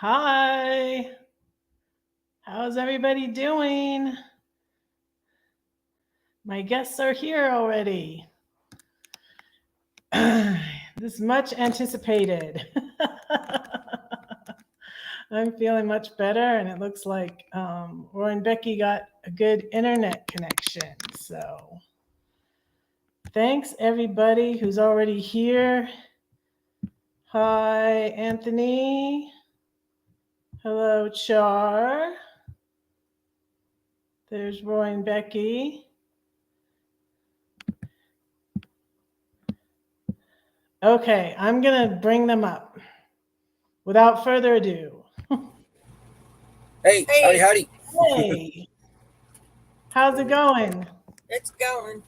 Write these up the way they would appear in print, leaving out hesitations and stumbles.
Hi. How's everybody doing? My guests are here already. This is much anticipated. I'm feeling much better, and it looks like Roy and Becky got a good internet connection. So thanks everybody who's already here. Hi, Anthony. Hello, Char. There's Roy and Becky. Okay, I'm going to bring them up. Without further ado. Hey, howdy. Hey, how's it going? It's going.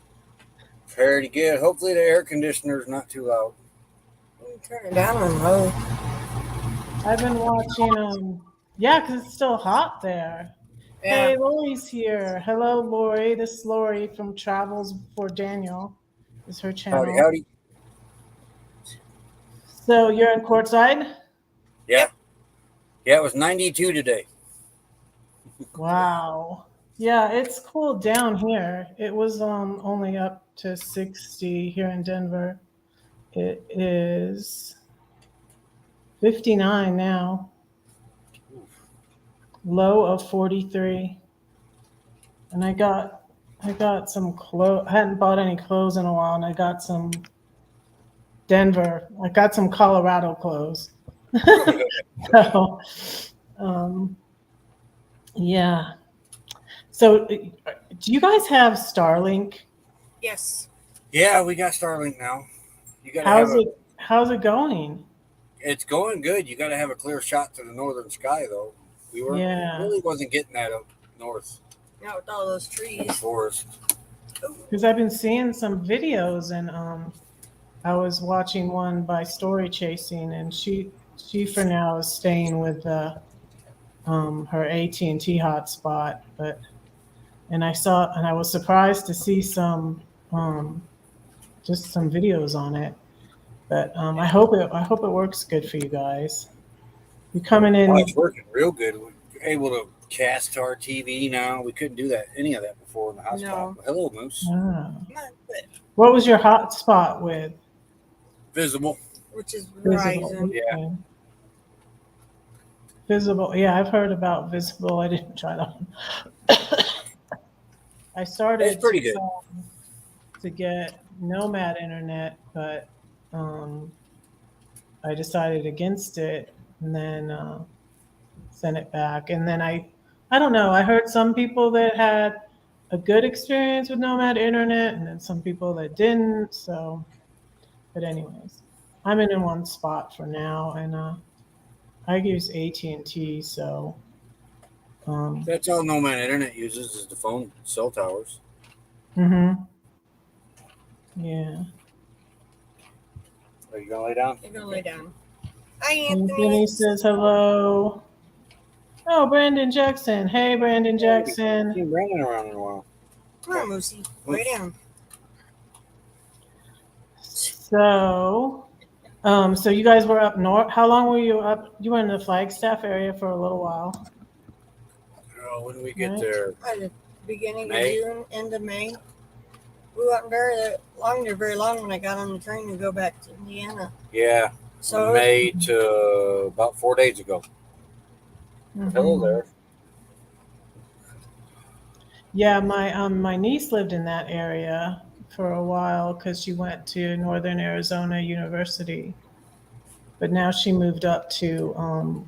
Pretty good. Hopefully the air conditioner's not too loud. You can turn it down on low. I've been watching, yeah, because it's still hot there. Yeah. Hey, Lori's here. Hello, Lori. This is Lori from Travels for Daniel. Is her channel. Howdy. So you're in Courtside? Yeah. Yeah, it was 92 today. Wow. Yeah, it's cool down here. It was only up to 60 here in Denver. It is 59 now. Low of 43. And I got some clothes. I hadn't bought any clothes in a while, and I got some Denver. I got some Colorado clothes. So, yeah. So, do you guys have Starlink? Yes. Yeah, we got Starlink now. You gotta How's it going? It's going good. You gotta have a clear shot to the northern sky though. Really wasn't getting that up north. Not with all those trees. Forest. Because I've been seeing some videos, and I was watching one by Story Chasing, and she for now is staying with her AT&T hotspot, and I was surprised to see some just some videos on it. But I hope it works good for you guys. You coming in? Oh, it's working real good. We're able to cast to our TV now. We couldn't do any of that before in the hotspot. No. Hello, Moose. What was your hotspot with? Visible. Which is Visible. Verizon. Yeah. Visible. Yeah, I've heard about Visible. I didn't try that one. I started. It's pretty good. To get Nomad internet, but I decided against it, and then sent it back. And then I don't know. I heard some people that had a good experience with Nomad internet, and then some people that didn't. So, but anyways, I'm in one spot for now, and I use AT&T. So That's all Nomad Internet uses is the phone cell towers. Mm-hmm. Yeah. Are you gonna lay down? You're gonna lay down. Hi, Anthony Anthony. says hello. Oh, Brandon Jackson. Hey, Brandon Jackson. I haven't seen Brandon around in a while. Come on, Moosey. Lay down. So, so you guys were up north. How long were you up? You were in the Flagstaff area for a little while. Oh, when did we get there? At the beginning May? of June, end of May. We wasn't very long when I got on the train to go back to Indiana. Yeah. So May to about 4 days ago. Mm-hmm. Hello there. Yeah, my niece lived in that area for a while because she went to Northern Arizona University, but now she moved up to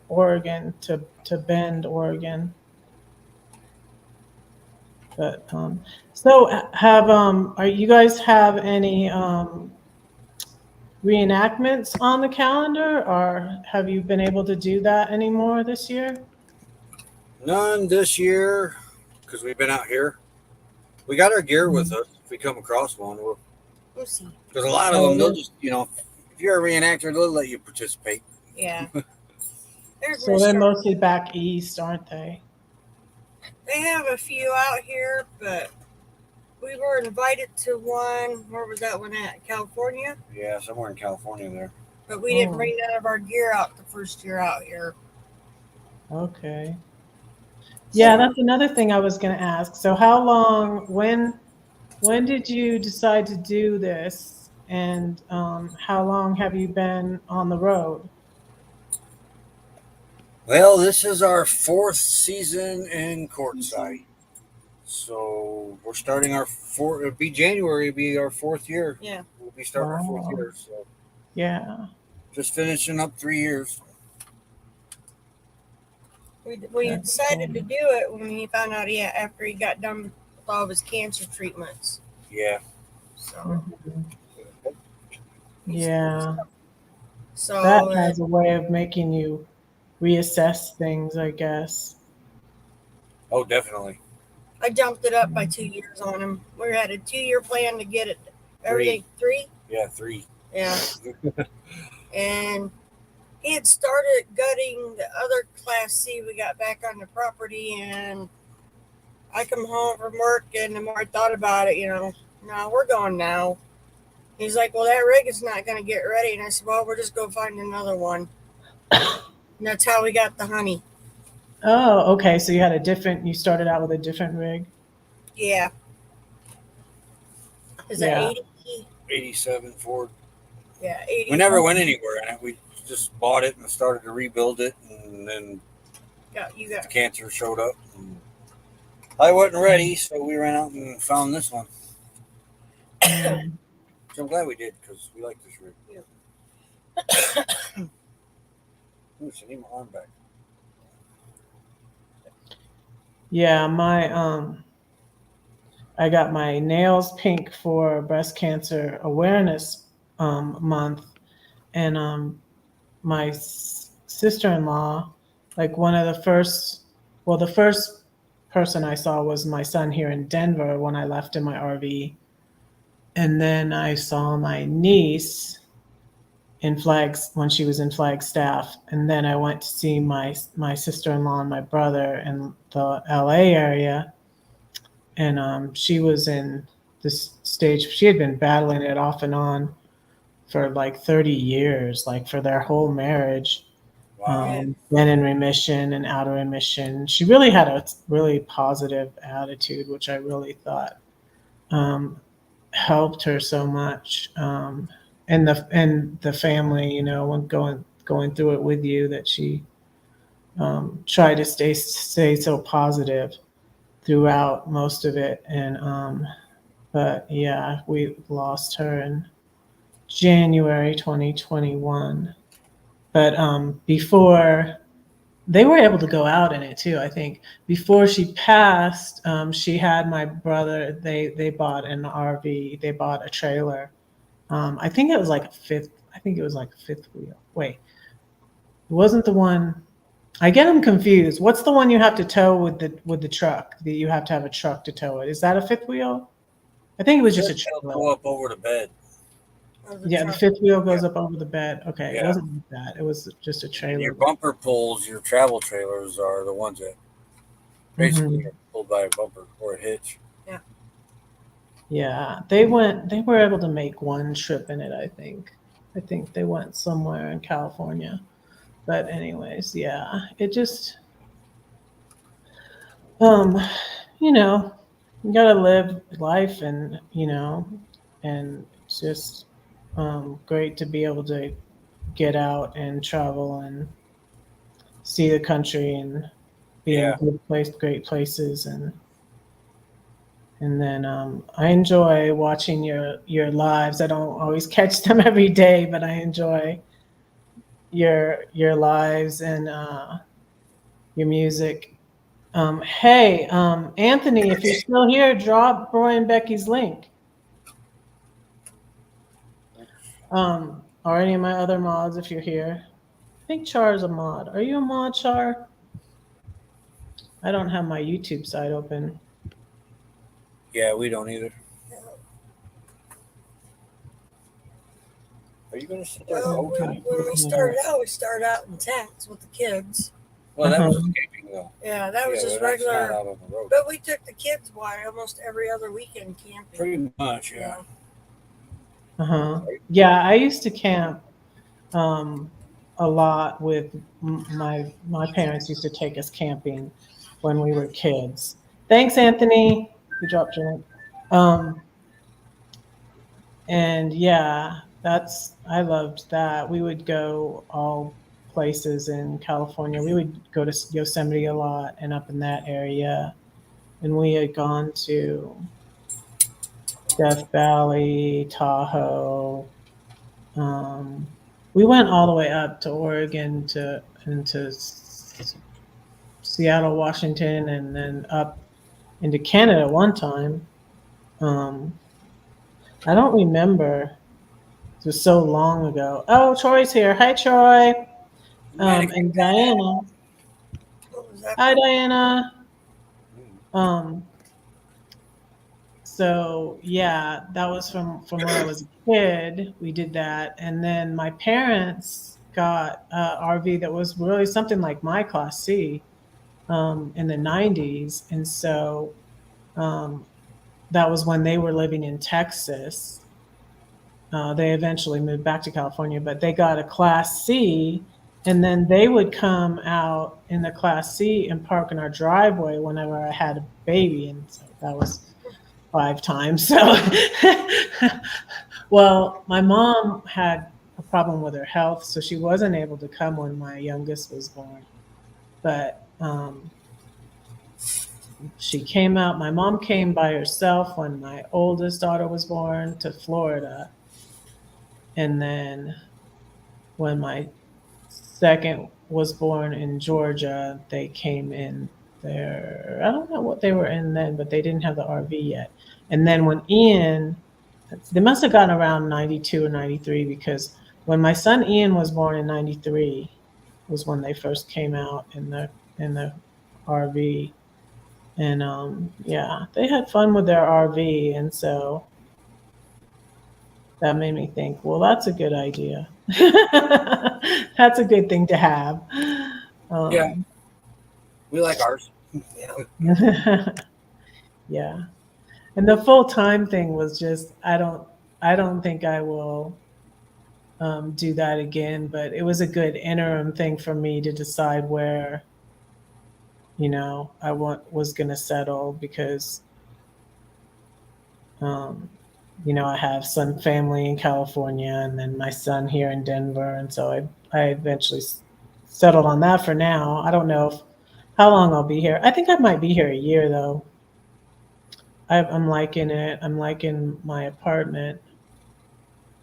Oregon, to Bend, Oregon. But so are you guys have any reenactments on the calendar, or have you been able to do that anymore this year? None this year because we've been out here. We got our gear with us if we come across one. Because a lot of them, they'll just, if you're a reenactor, they'll let you participate. Yeah. So they're mostly back east, aren't they? They have a few out here, but we were invited to one. Where was that one at? California? Yeah, somewhere in California there. But we didn't bring none of our gear out the first year out here. Okay. Yeah, So that's another thing I was going to ask. So how long, when did you decide to do this? And how long have you been on the road? Well, this is our fourth season in Quartzsite. So we're starting our fourth. It'll be January. It'll be our fourth year. yeah, We'll be starting our fourth Wow. year. So Yeah. just finishing up 3 years. we That's decided cool. to do it when he found out after he got done with all of his cancer treatments. Yeah. So Mhm. he's Yeah. That so has a way of making you reassess things, I guess. Oh, definitely. I jumped it up by Mhm. 2 years on him. We had a 2 year plan to get it Three. everything three. Yeah, three. Yeah, and he had started gutting the other Class C we got back on the property, and I come home from work, and the more I thought about it, no, we're going now. He's like, well, that rig is not going to get ready. And I said, well, we're just going to find another one. And that's how we got the honey. Oh, okay. So you started out with a different rig? Yeah. Is that Yeah. 80? 87 Ford. Yeah, We 80. never went anywhere in it. We just bought it and started to rebuild it, and then You the got. cancer showed up. And I wasn't ready, so we ran out and found this one. Mm. So I'm glad we did because we like this rig. Yeah. Ooh, so I need my arm back. Yeah, I got my nails pink for breast cancer awareness month, and my sister-in-law, like one of the first, well, the first person I saw was my son here in Denver when I left in my RV, and then I saw my niece in Flags when she was in Flagstaff, and then I went to see my sister-in-law and my brother in the LA area, and she was in this stage. She had been battling it off and on for like 30 years, like for their whole marriage. Wow. Yeah. Been in remission and out of remission. She really had a really positive attitude, which I really thought um, helped her so much. And the family, when going through it with you, that she tried to stay so positive throughout most of it. And but yeah, we lost her in January 2021. But before they were able to go out in it too, I think. Before she passed, she had my brother. They bought an RV. They bought a trailer. I think it was like a fifth. I think it was like a fifth wheel. Wait, it wasn't the one. I get them confused. What's the one you have to tow with the truck? That you have to have a truck to tow it. Is that a fifth wheel? I think it was just a Said they'll trailer. go up over the bed. Of the Yeah, the truck. fifth wheel Yeah. goes up over the bed. Okay, it Yeah. wasn't like that. It was just a And your trailer. bumper pulls, your travel trailers are the ones that basically Hmm. are pulled by a bumper or a hitch. Yeah. Yeah, they went. They were able to make one trip in it. I think. I think they went somewhere in California. But anyways, yeah, it just um, you know, you gotta live life, and and it's just great to be able to get out and travel and see the country and be in Yeah. great places, and then I enjoy watching your lives. I don't always catch them every day, but I enjoy your lives and your music. Hey, Anthony, if you're still here, drop Roy and Becky's link. Or any of my other mods if you're here. I think Char is a mod. Are you a mod, Char? I don't have my YouTube side open. Yeah, we don't either. Are you going to sit there and Well, coach Okay, me? when looking it up. we started out in tents with the kids. Well, that Uh-huh. was just camping, though. Yeah, that was Yeah, just but that's not regular. out on the road. But we took the kids almost every other weekend camping. Pretty much, yeah. Yeah. Uh-huh. Yeah, I used to camp um, a lot with my parents used to take us camping when we were kids. Thanks, Anthony. You dropped your link. Um, and yeah, that's I loved that. We would go all places in California. We would go to Yosemite a lot and up in that area. And we had gone to Death Valley, Tahoe. Um, we went all the way up to Oregon to into Seattle, Washington, and then up into Canada one time. Um, I don't remember. It was so long ago. Oh, Troy's here. Hi, Troy. And Diana. What was that Hi, from? Diana. Um, so yeah, that was from when I was a kid. We did that, and then my parents got a RV that was really something like my Class C in the '90s, and so um, that was when they were living in Texas. They eventually moved back to California, but they got a Class C, and then they would come out in the Class C and park in our driveway whenever I had a baby, and so that was 5 times. So, well, my mom had a problem with her health, so she wasn't able to come when my youngest was born. But she came out. My mom came by herself when my oldest daughter was born to Florida, and then when my second was born in Georgia, they came in there. I don't know what they were in then, but they didn't have the RV yet. And then when Ian, they must have gotten around 92 or 93 because when my son Ian was born in 93 was when they first came out in the RV. And yeah, they had fun with their RV, and so that made me think, well, that's a good idea. That's a good thing to have. Yeah, Um, we like ours. yeah, and the full time thing was just I don't think I will do that again. But it was a good interim thing for me to decide where I was going to settle because um, I have some family in California and then my son here in Denver, and so I eventually settled on that for now. I don't know how long I'll be here. I think I might be here a year though. I'm liking it. I'm liking my apartment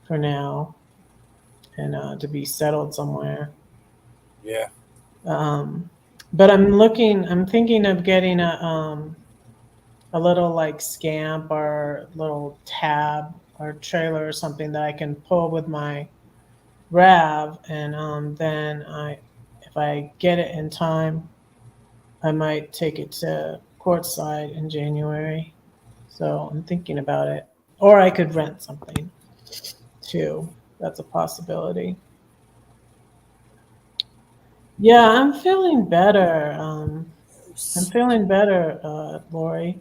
for now, and to be settled somewhere. Yeah. Um, but I'm thinking of getting a little like scamp or little tab or trailer or something that I can pull with my Rav, and then if I get it in time, I might take it to Quartzside in January. So I'm thinking about it, or I could rent something too. That's a possibility. Yeah, I'm feeling better. I'm feeling better, Lori.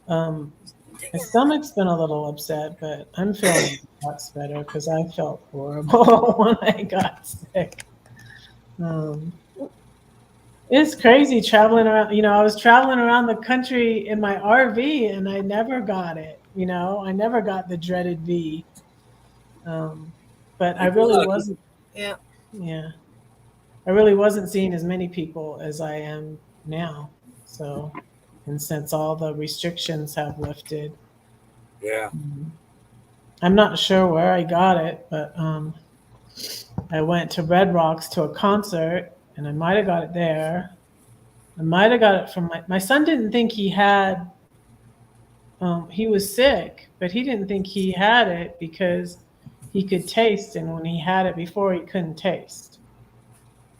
Um, my stomach's been a little upset, but I'm feeling lots better because I felt horrible when I got sick. Um, it's crazy traveling around. I was traveling around the country in my RV and I never got it. I never got the dreaded V. Um, but I You've been really lucky. wasn't, Yeah. yeah, I really wasn't seeing as many people as I am now. So, and since all the restrictions have lifted, Yeah. um, I'm not sure where I got it, but I went to Red Rocks to a concert and I might have got it there. I might have got it from my son didn't think he was sick, but he didn't think he had it because he could taste, and when he had it before, he couldn't taste.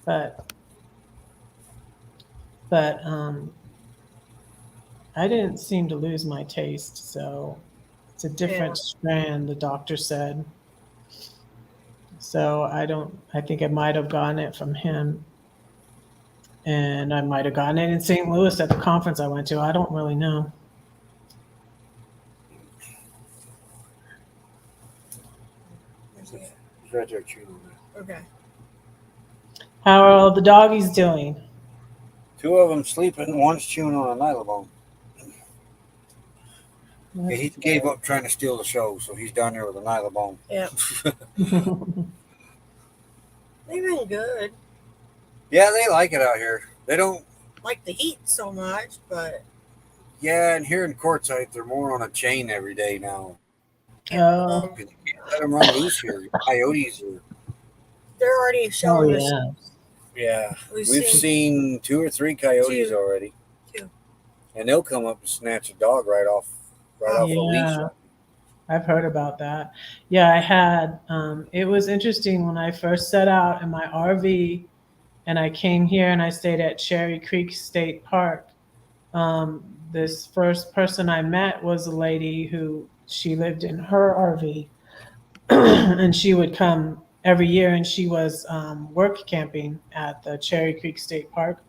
But but I didn't seem to lose my taste, so it's a Yeah. different strand, the doctor said. So I don't. I think I might have gotten it from him, and I might have gotten it in St. Louis at the conference I went to. I don't really know. Where's he at? He's right there chewing on that. Okay. How are all the doggies doing? Two of them sleeping, one's chewing on a nylon. Yeah, he gave up trying to steal the show, so he's down there with a nylon. Yeah. They've been good. Yeah, they like it out here. They don't like the heat so much, but yeah, and here in Quartzsite, they're more on a chain every day now. Oh. You can't let them run loose here. Coyotes are. They're already Oh showing us. yeah. Yeah, We've seen 2 or 3 coyotes Two. already. Two. And they'll come up and snatch a dog right off a leash. Yeah. I've heard about that. Yeah, I had. It was interesting when I first set out in my RV and I came here and I stayed at Cherry Creek State Park. This first person I met was a lady who she lived in her RV and she would come every year and she was work camping at the Cherry Creek State Park.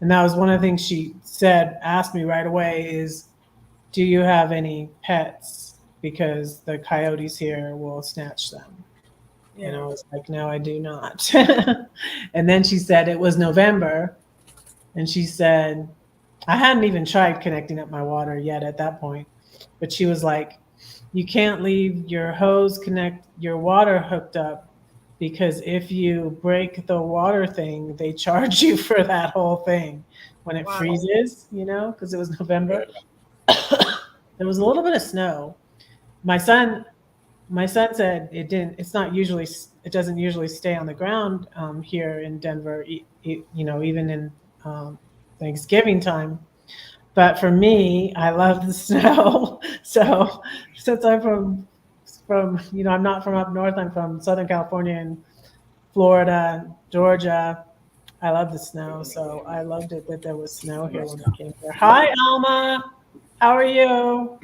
And that was one of the things she said, asked me right away is, do you have any pets? Because the coyotes here will snatch them. Yeah. And I was like, no, I do not. And then she said it was November. And she said, I hadn't even tried connecting up my water yet at that point. But she was like, you can't leave your your water hooked up because if you break the water thing, they charge you for that whole thing when it Wow. freezes, because it was November. There was a little bit of snow. My son said it doesn't usually stay on the ground here in Denver, even in Thanksgiving time. But for me, I love the snow. So since I'm I'm not from up north, I'm from Southern California and Florida, Georgia. I love the snow. So I loved it that there was snow here when I came here. Hi, Alma. How are you?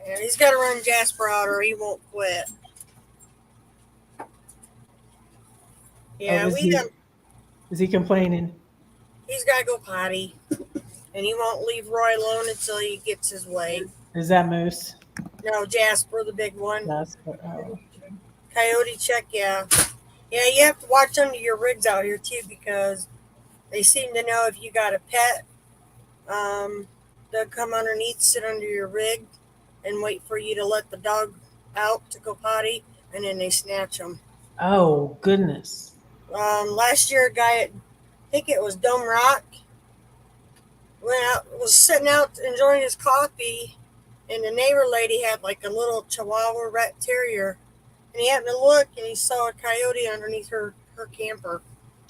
And he's got to run Jasper out or he won't quit. Yeah, is he complaining? He's got to go potty. And he won't leave Roy alone until he gets his way. Is that Moose? No, Jasper, the big one. Jasper. Oh. Coyote check, yeah. Yeah, you have to watch under your rigs out here too because they seem to know if you got a pet. They'll come underneath, sit under your rig, and wait for you to let the dog out to go potty, and then they snatch them. Oh, goodness. Last year, a guy at, I think it was Dome Rock, was sitting out enjoying his coffee, and the neighbor lady had like a little Chihuahua rat terrier, and he happened to look, and he saw a coyote underneath her camper.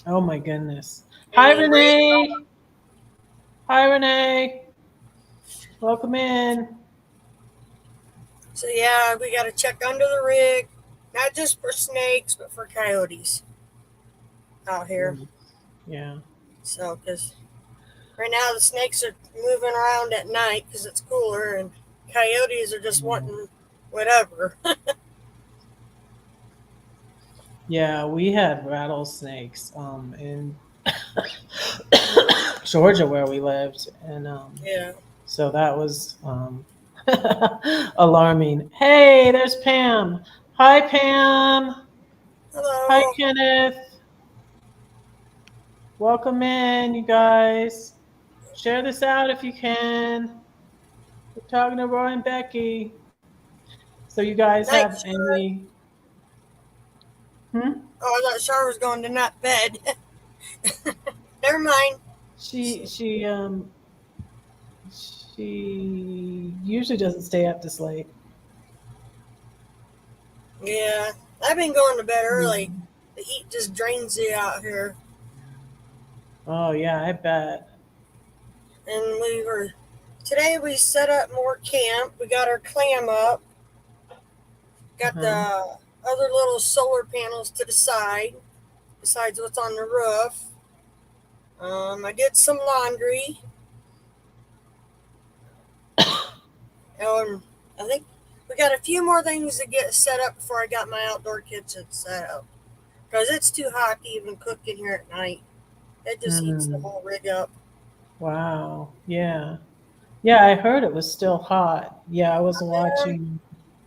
Oh, my goodness. Hi, Renee. Hi, Renee. Welcome in. So, yeah, we got to check under the rig, not just for snakes, but for coyotes out here. Yeah. So, because right now the snakes are moving around at night because it's cooler, and coyotes are just wanting whatever. Yeah, we had rattlesnakes in Georgia where we lived, and Yeah. so that was alarming. Hey, there's Pam. Hi, Pam. Hello. Hi, Kenneth. Welcome in, you guys. Share this out if you can. We're talking to Roy and Becky. So you guys have any? Oh, I thought Char was going to not bed. Never mind. She usually doesn't stay up this late. Yeah, I've been going to bed early. The heat just drains you out here. Oh yeah, I bet. And today we set up more camp. We got our clam up. Got the other little solar panels to the side, besides what's on the roof. I did some laundry. And I think we got a few more things to get set up before I got my outdoor kitchen set up. Because it's too hot to even cook in here at night. It just heats the whole rig up. Wow. Yeah. Yeah, I heard it was still hot. Yeah, I was watching.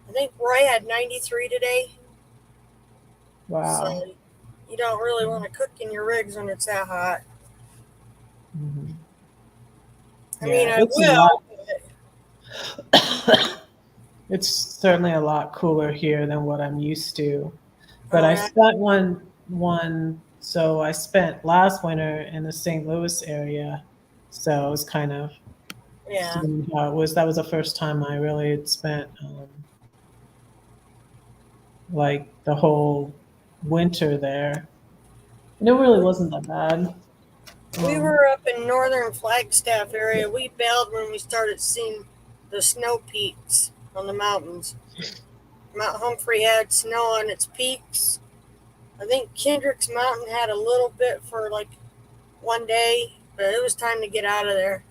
I think Roy had 93 today. Wow. So You don't really want to cook in your rigs when it's that hot. Mm-hmm. I mean, I It's a lot. will. It's certainly a lot cooler here than what I'm used to. But Oh I yeah, spent so I spent last winter in the St. Louis area. So I was kind of yeah. seeing how it was. That was the first time I really had spent like the whole winter there. And it really wasn't that bad. We Um, were up in northern Flagstaff area. We bailed when we started seeing the snow peaks on the mountains. Mount Humphrey had snow on its peaks. I think Kendrick's Mountain had a little bit for like one day, but it was time to get out of there.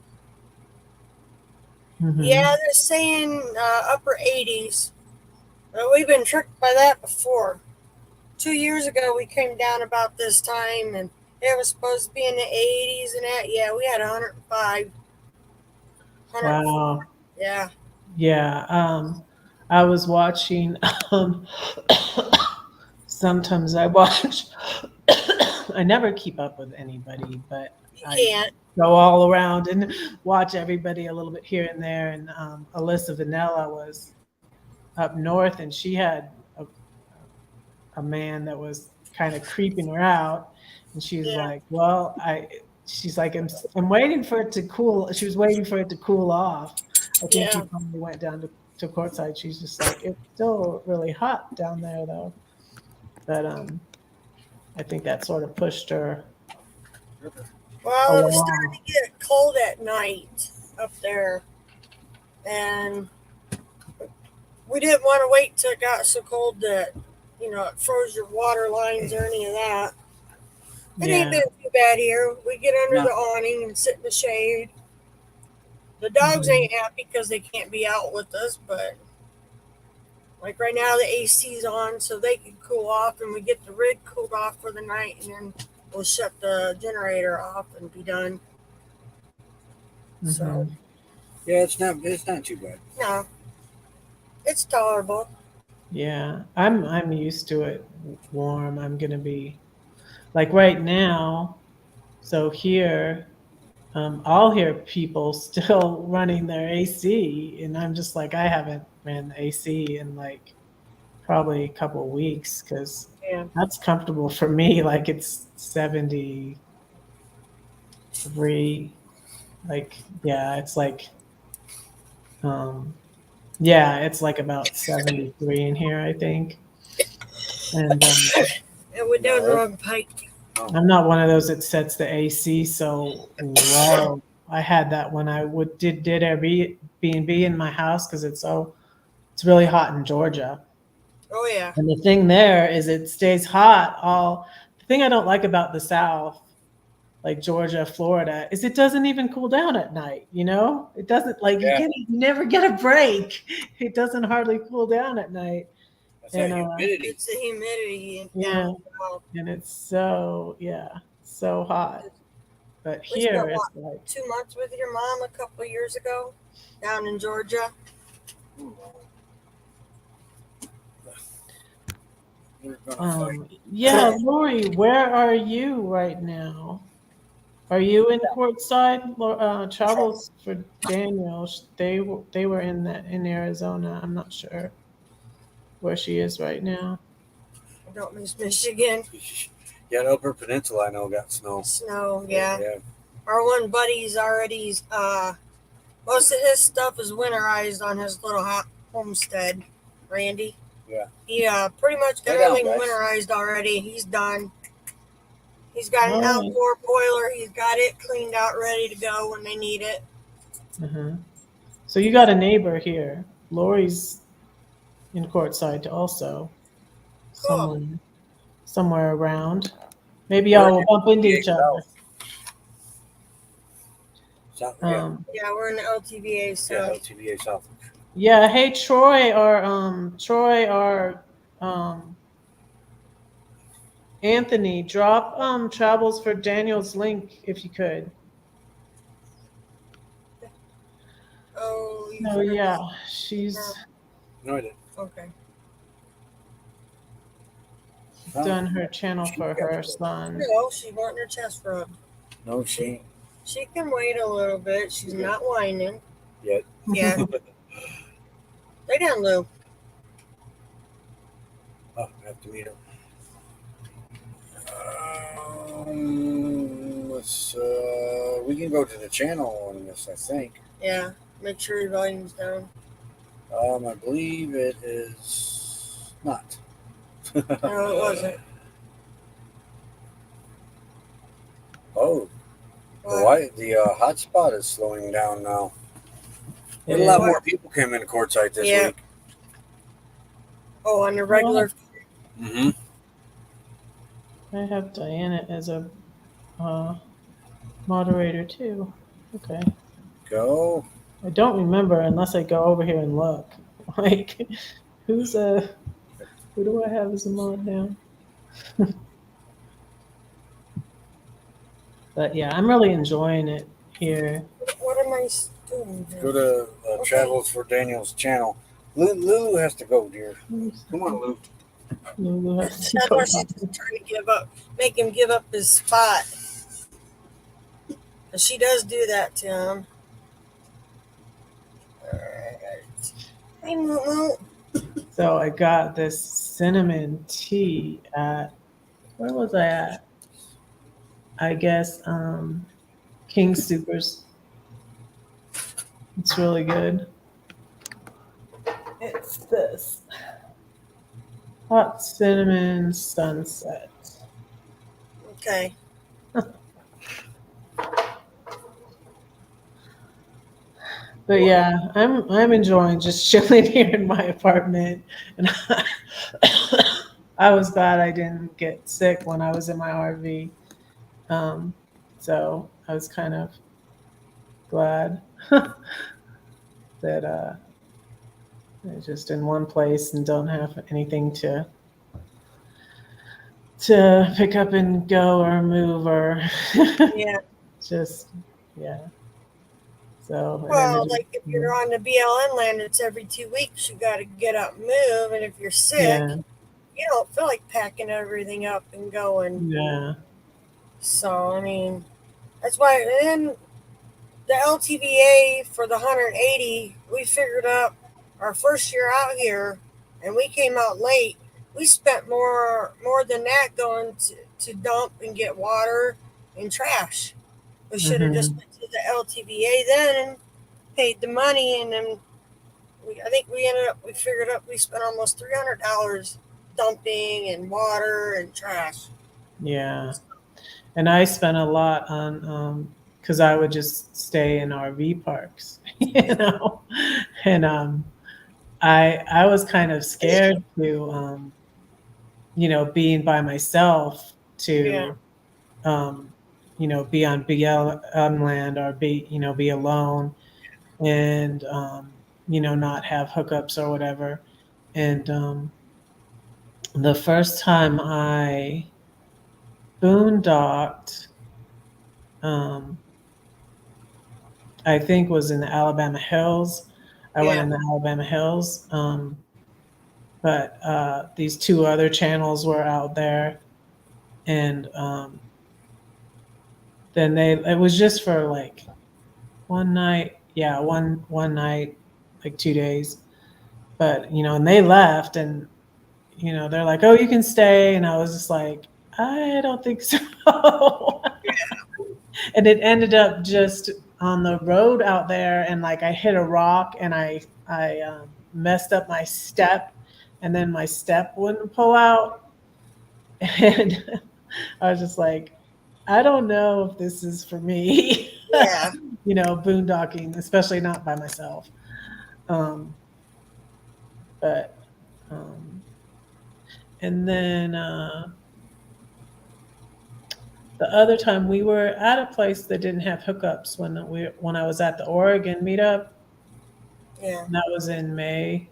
Yeah, mhm. they're saying upper 80s. But we've been tricked by that before. 2 years ago, we came down about this time, and it was supposed to be in the 80s and that. Yeah, we had 105, 104. Wow. Yeah, Yeah. I was watching. Um, Sometimes I watch. I never keep up with anybody, but you I can't. go all around and watch everybody a little bit here and there. And Alyssa Vanilla was up north, and she had a man that was kind of creeping her out, and she was Yeah, like, "Well, I." She's like, I'm waiting for it to cool." She was waiting for it to cool off. I think he yeah. finally went down to courtside. She's just like, it's still really hot down there, though. But I think that sort of pushed her Well, it was starting along. to get cold at night up there, and we didn't want to wait till it got so cold that, it froze your water lines or any of that. It ain't Yeah. been too bad here. We get under No. the awning and sit in the shade. The dogs Hmm. ain't happy because they can't be out with us, but like right now the AC's on so they can cool off, and we get the rig cooled off for the night, and then we'll shut the generator off and be done. So Hmm. Yeah, it's not too bad. no, it's tolerable. Yeah. I'm used to it warm. I'm gonna be like right now. So here, I'll hear people still running their AC, and I'm just like, I haven't ran the AC in like probably a couple of weeks because Yeah. that's comfortable for me. Like it's 73. Like, yeah, it's like, um, yeah, it's like about 73 in here, I think. And And we're down the No, wrong pipe. no. I'm not one of those that sets the AC so low. I had that when I would did Airbnb in my house because it's really hot in Georgia. Oh yeah. And the thing there is it stays hot all. The thing I don't like about the South, like Georgia, Florida, is it doesn't even cool down at night, you know? It doesn't like Yeah, you never get a break. It doesn't hardly cool down at night. that's And that humidity. It's the humidity yeah, down south. and it's so yeah, so hot. But We spent here it's what, like 2 months with your mom a couple of years ago down in Georgia. We're gonna fight. yeah, Lori, where are you right now? Are you in courtside? Travels for Daniel. They were in Arizona. I'm not sure where she is right now. I don't miss Michigan. Yeah, the Upper Peninsula I know got snow. Snow, yeah. Yeah, Our one buddy's already, most of his stuff is winterized on his little homestead, Randy. yeah. He pretty much got Lay down, everything guys. winterized already. He's done. He's got an Oh, outdoor boiler. He's got it cleaned out, ready to go when they need it. uh-huh. So you got a neighbor here. Lori's in courtside also. Cool. Somewhere around. Maybe We're y'all in will bump into LTVA each other. South. South, yeah, Um, Yeah, we're in the LTVA, yeah, so LTVA South. yeah. Hey, Troy or Anthony, drop travels for Daniel's link if you could. oh, you So forgot. yeah, No, she's No, I didn't. okay. done her channel She's for got her to. son. No, she's wanting her chest rubbed. No, she ain't She can wait a little bit. She's Okay. not whining. yet. Yeah. Lay down, Lou. Oh, I have to meet her. We can go to the channel on this, I think. Yeah. Make sure your volume's down. I believe it is not. No, it wasn't. Oh, What? the hotspot is slowing down now. Yeah. A lot more people came into Quartzsite this Yeah. week. Oh, on the regular. Mm-hmm. I have Diana as a moderator too. Okay. Go. I don't remember unless I go over here and look. Like, who do I have as a mod now? But yeah, I'm really enjoying it here. What am I doing here? Go to Okay. Travels for Daniel's channel. Lulu has to go, dear. Come on, Lou. Lulu has to That's go. why she's trying to give up, make him give up his spot. And she does do that to him. Alright. Hey, Moo. So I got this cinnamon tea at, where was I at? I guess King Supers. It's really good. It's this hot cinnamon sunset. Okay. But yeah, I'm enjoying just chilling here in my apartment, and I was glad I didn't get sick when I was in my RV. So I was kind of glad that I'm just in one place and don't have anything to pick up and go or move or Yeah. just yeah. So Well, like if you're on the BLN land, it's every 2 weeks. You got to get up and move. And if you're sick, yeah, you don't feel like packing everything up and going. yeah, So, I mean, that's why. And then the LTVA for the 180, we figured out our first year out here, and we came out late. We spent more than that going to dump and get water and trash. We should have just went to the LTVA then and paid the money, and then I think we figured up we spent almost $300 dumping and water and trash. yeah. And I spent a lot on because I would just stay in RV parks, you know, and I was kind of scared to being by myself to be on BLM land or be alone and not have hookups or whatever. And the first time I boondocked, I think was in the Alabama Hills. I went in the Alabama Hills, but these two other channels were out there, and then it was just for like one night, yeah, one night, like 2 days, but and they left, and they're like, oh, you can stay, and I was just like, I don't think so. And it ended up just on the road out there, and like I hit a rock, and I messed up my step, and then my step wouldn't pull out, and I was just like, I don't know if this is for me. Yeah. Boondocking, especially not by myself. But and then the other time we were at a place that didn't have hookups when I was at the Oregon meetup. Yeah. That was in May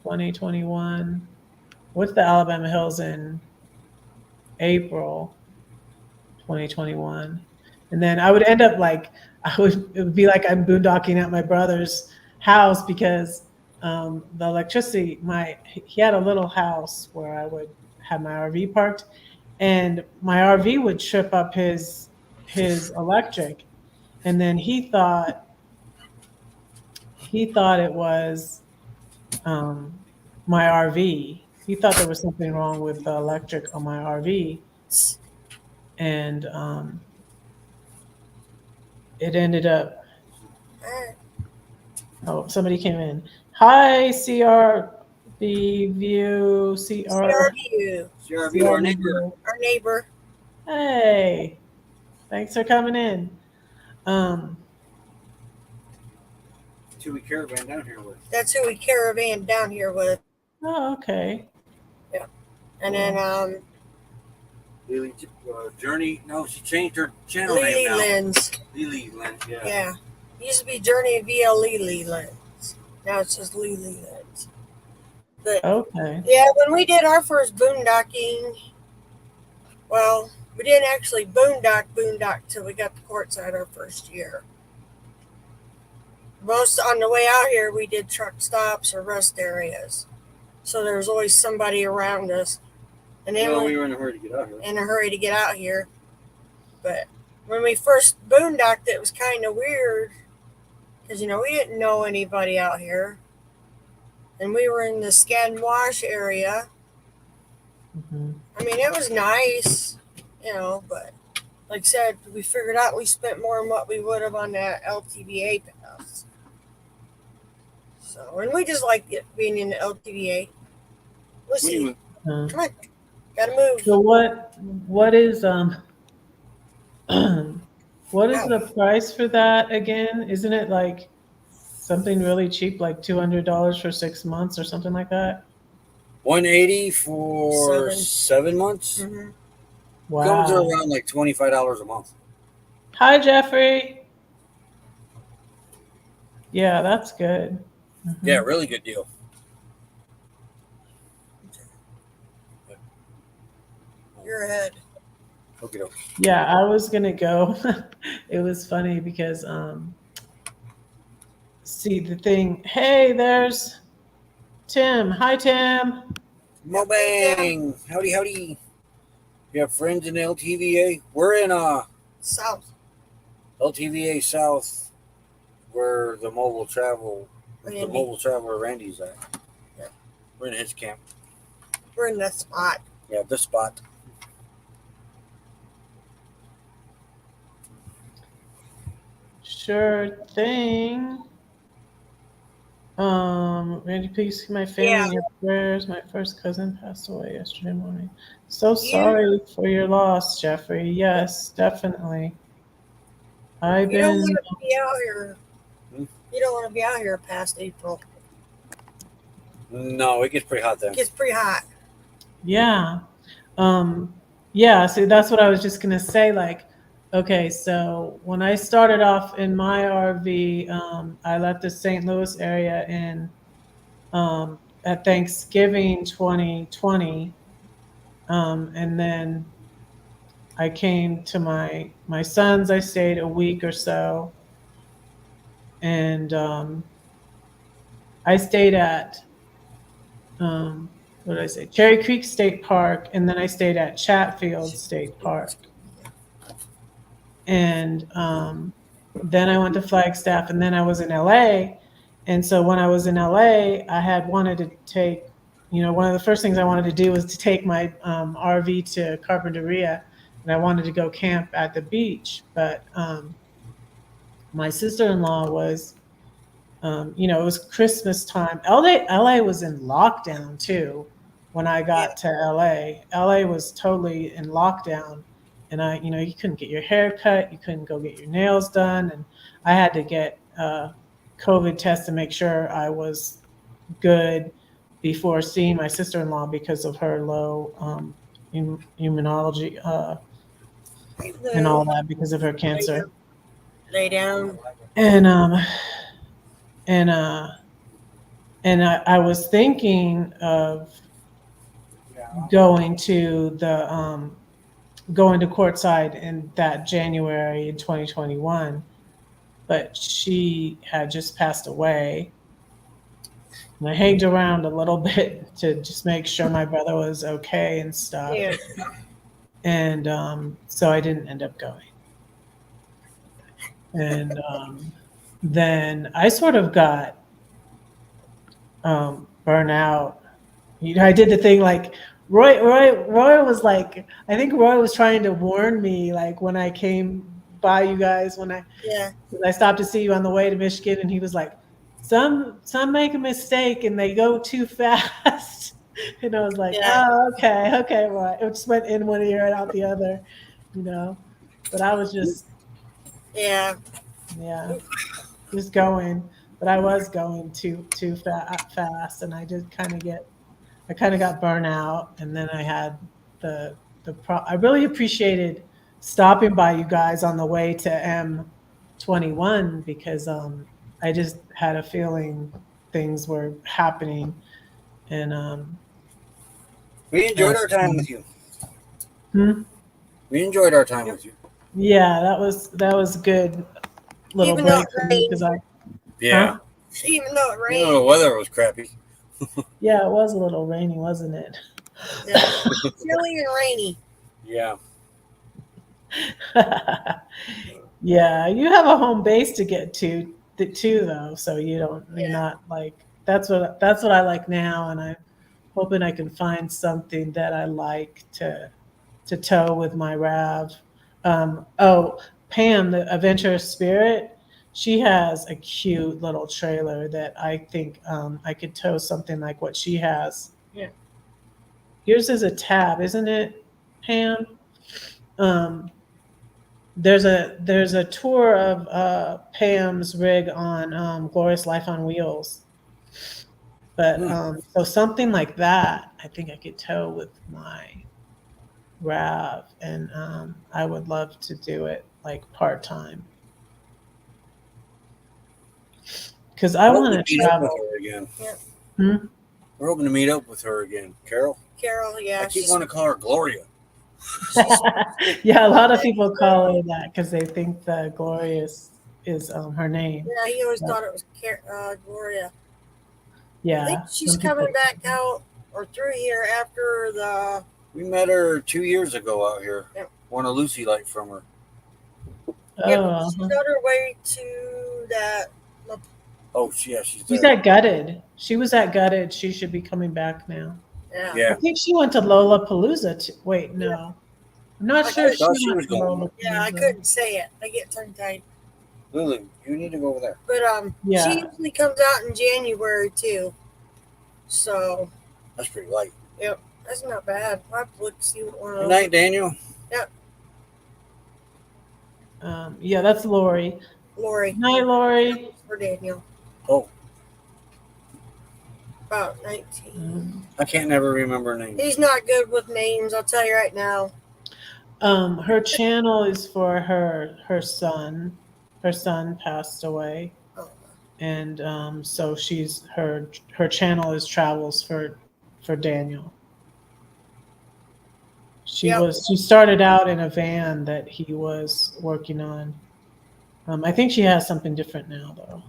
2021. With the Alabama Hills in April 2021. And then I would end up like it would be like I'm boondocking at my brother's house because the electricity he had a little house where I would had my RV parked, and my RV would trip up his electric, and then he thought it was my RV. He thought there was something wrong with the electric on my RV, and it ended up. Oh, somebody came in. Hi, CRB View, CRVU, CRV, our neighbor. our neighbor. Hey, thanks for coming in. Um, That's who we caravan down here with. That's who we caravan down here with. oh, okay. Yeah. And then Lily Journey. No, she changed her channel Lily name now. Lens. Lily Lens. Yeah. Yeah. It used to be Journey via Lily Lens. Now it's just Lily Lens. But Okay. yeah, when we did our first boondocking, well, we didn't actually boondock till we got to Quartzsite our first year. Most on the way out here, we did truck stops or rest areas. So there was always somebody around us. And then we were in a hurry to get out here. In a hurry to get out here. But when we first boondocked, it was kind of weird. Because, we didn't know anybody out here. And we were in the Skad and Wash area. Mm-hmm. I mean, it was nice, but like I said, we figured out we spent more than what we would have on that LTVA pass. So, and we just liked it being in the LTVA. Let's see. Come on. Gotta move. So what is what is the price for that again? Isn't it like something really cheap, like $200 for 6 months or something like that? $180 for 7 months. Mm-hmm. Wow. Comes to around like $25 a month. Hi, Jeffrey. Yeah, that's good. Mm-hmm. Yeah, really good deal. You're ahead. Okay. Yeah, I was gonna go. It was funny because see the thing. Hey, there's Tim. Hi, Tim. Mobang. Howdy. You have friends in LTVA? We're in South. LTVA South, where the mobile traveler Randy's at. Yeah. We're in his camp. We're in that spot. Yeah, this spot. Sure thing. Randy, please keep my family in your prayers. My first cousin passed away yesterday morning. So sorry for your loss, Jeffrey. Yes, definitely. You don't want to be out here. You don't want to be out here past April. No, it gets pretty hot then. It gets pretty hot. Yeah. Yeah, so that's what I was just gonna say. Like, okay, so when I started off in my RV, I left the St. Louis area in at Thanksgiving 2020, and then I came to my son's. I stayed a week or so, and I stayed at what did I say? Cherry Creek State Park, and then I stayed at Chatfield State Park. And then I went to Flagstaff, and then I was in LA. And so when I was in LA, I had wanted to take, one of the first things I wanted to do was to take my RV to Carpinteria, and I wanted to go camp at the beach. But my sister-in-law was, it was Christmas time. LA was in lockdown too. When I got to LA was totally in lockdown. And you couldn't get your hair cut, you couldn't go get your nails done, and I had to get a COVID test to make sure I was good before seeing my sister-in-law because of her low immunology and all that because of her cancer. Lay down. And I was thinking of going to Quartzsite in that January in 2021, but she had just passed away, And I hanged around a little bit to just make sure my brother was okay and stuff. Yeah. And so I didn't end up going. And then I sort of got burnt out. I did the thing like Roy was like, I think Roy was trying to warn me, like when I came by you guys, Yeah. when I stopped to see you on the way to Michigan, and he was like, some make a mistake and they go too fast. And I was like, Yeah. oh, okay, Roy. It just went in one ear and out the other, you know. But I was just, Yeah. yeah, just going. But I was going too fast, and I kind of got burnt out, and then I had I really appreciated stopping by you guys on the way to M21 because I just had a feeling things were happening, and We enjoyed our time with you. hmm? We enjoyed our time with you. Yeah, that was a good little Even though break it for me because rained. Yeah. Huh? Even though it You know, the rained. weather was crappy. Yeah, it was a little rainy, wasn't it? Yeah. Chilly and rainy. Yeah. Yeah, you have a home base to get to too though, so you're Yeah. not like that's what I like now, and I'm hoping I can find something that I like to tow with my Rav. Oh, Pam, the adventurous spirit, she has a cute little trailer that I think I could tow something like what she has. Yeah. Yours is a tab, isn't it, Pam? Um, there's a tour of Pam's rig on Glorious Life on Wheels, but Hmm. so something like that, I think I could tow with my Rav, and I would love to do it like part time because I We're hoping want to to meet up with travel. her again. Yeah. Hmm? We're hoping to meet up with her again. Carol? Carol, yeah. I keep wanting to call her Gloria. Yeah, a lot of people call her that because they think the Glorious is her name. Yeah, he always But, thought it was Gloria. I yeah, think she's some coming people. back out or through here after the. We met her 2 years ago out here. Yep. Won a Lucy light from her. Yep, Oh, she's on her way to that. Oh, yeah, she's she's there. at Gutted. She was at Gutted. She should be coming back now. Yeah. I Yeah. think she went to Lollapalooza. Wait, no. I'm not I sure if thought she she went was to going. Yeah, I Lollapalooza. couldn't say it. I get tongue tied. Lily, you need to go over there. But Yeah. she usually comes out in January too. So That's pretty light. yep, that's not bad. I'll have to look to see what one of Good those. night, Daniel. Yeah, that's Lori. Lori. Night, Lori. For Daniel. Oh, About 19. I can't never remember names. He's not good with names, I'll tell you right now. Her channel is for her son. Her son passed away, Oh. and so her channel is travels for Daniel. She started out in a van that he was working on. I think she has something different now though.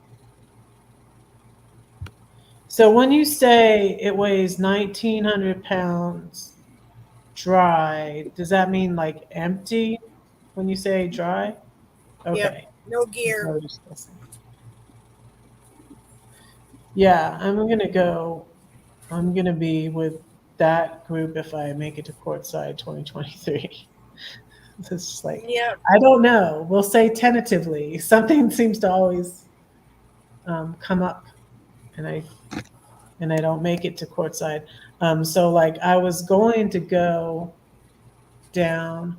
So when you say it weighs 1,900 pounds dry, does that mean like empty when you say dry? Okay. No gear. Yeah, I'm gonna be with that group if I make it to Courtside 2023. It's just like, Yep. I don't know. We'll say tentatively. Something seems to always come up, and I don't make it to Courtside. So like I was going to go down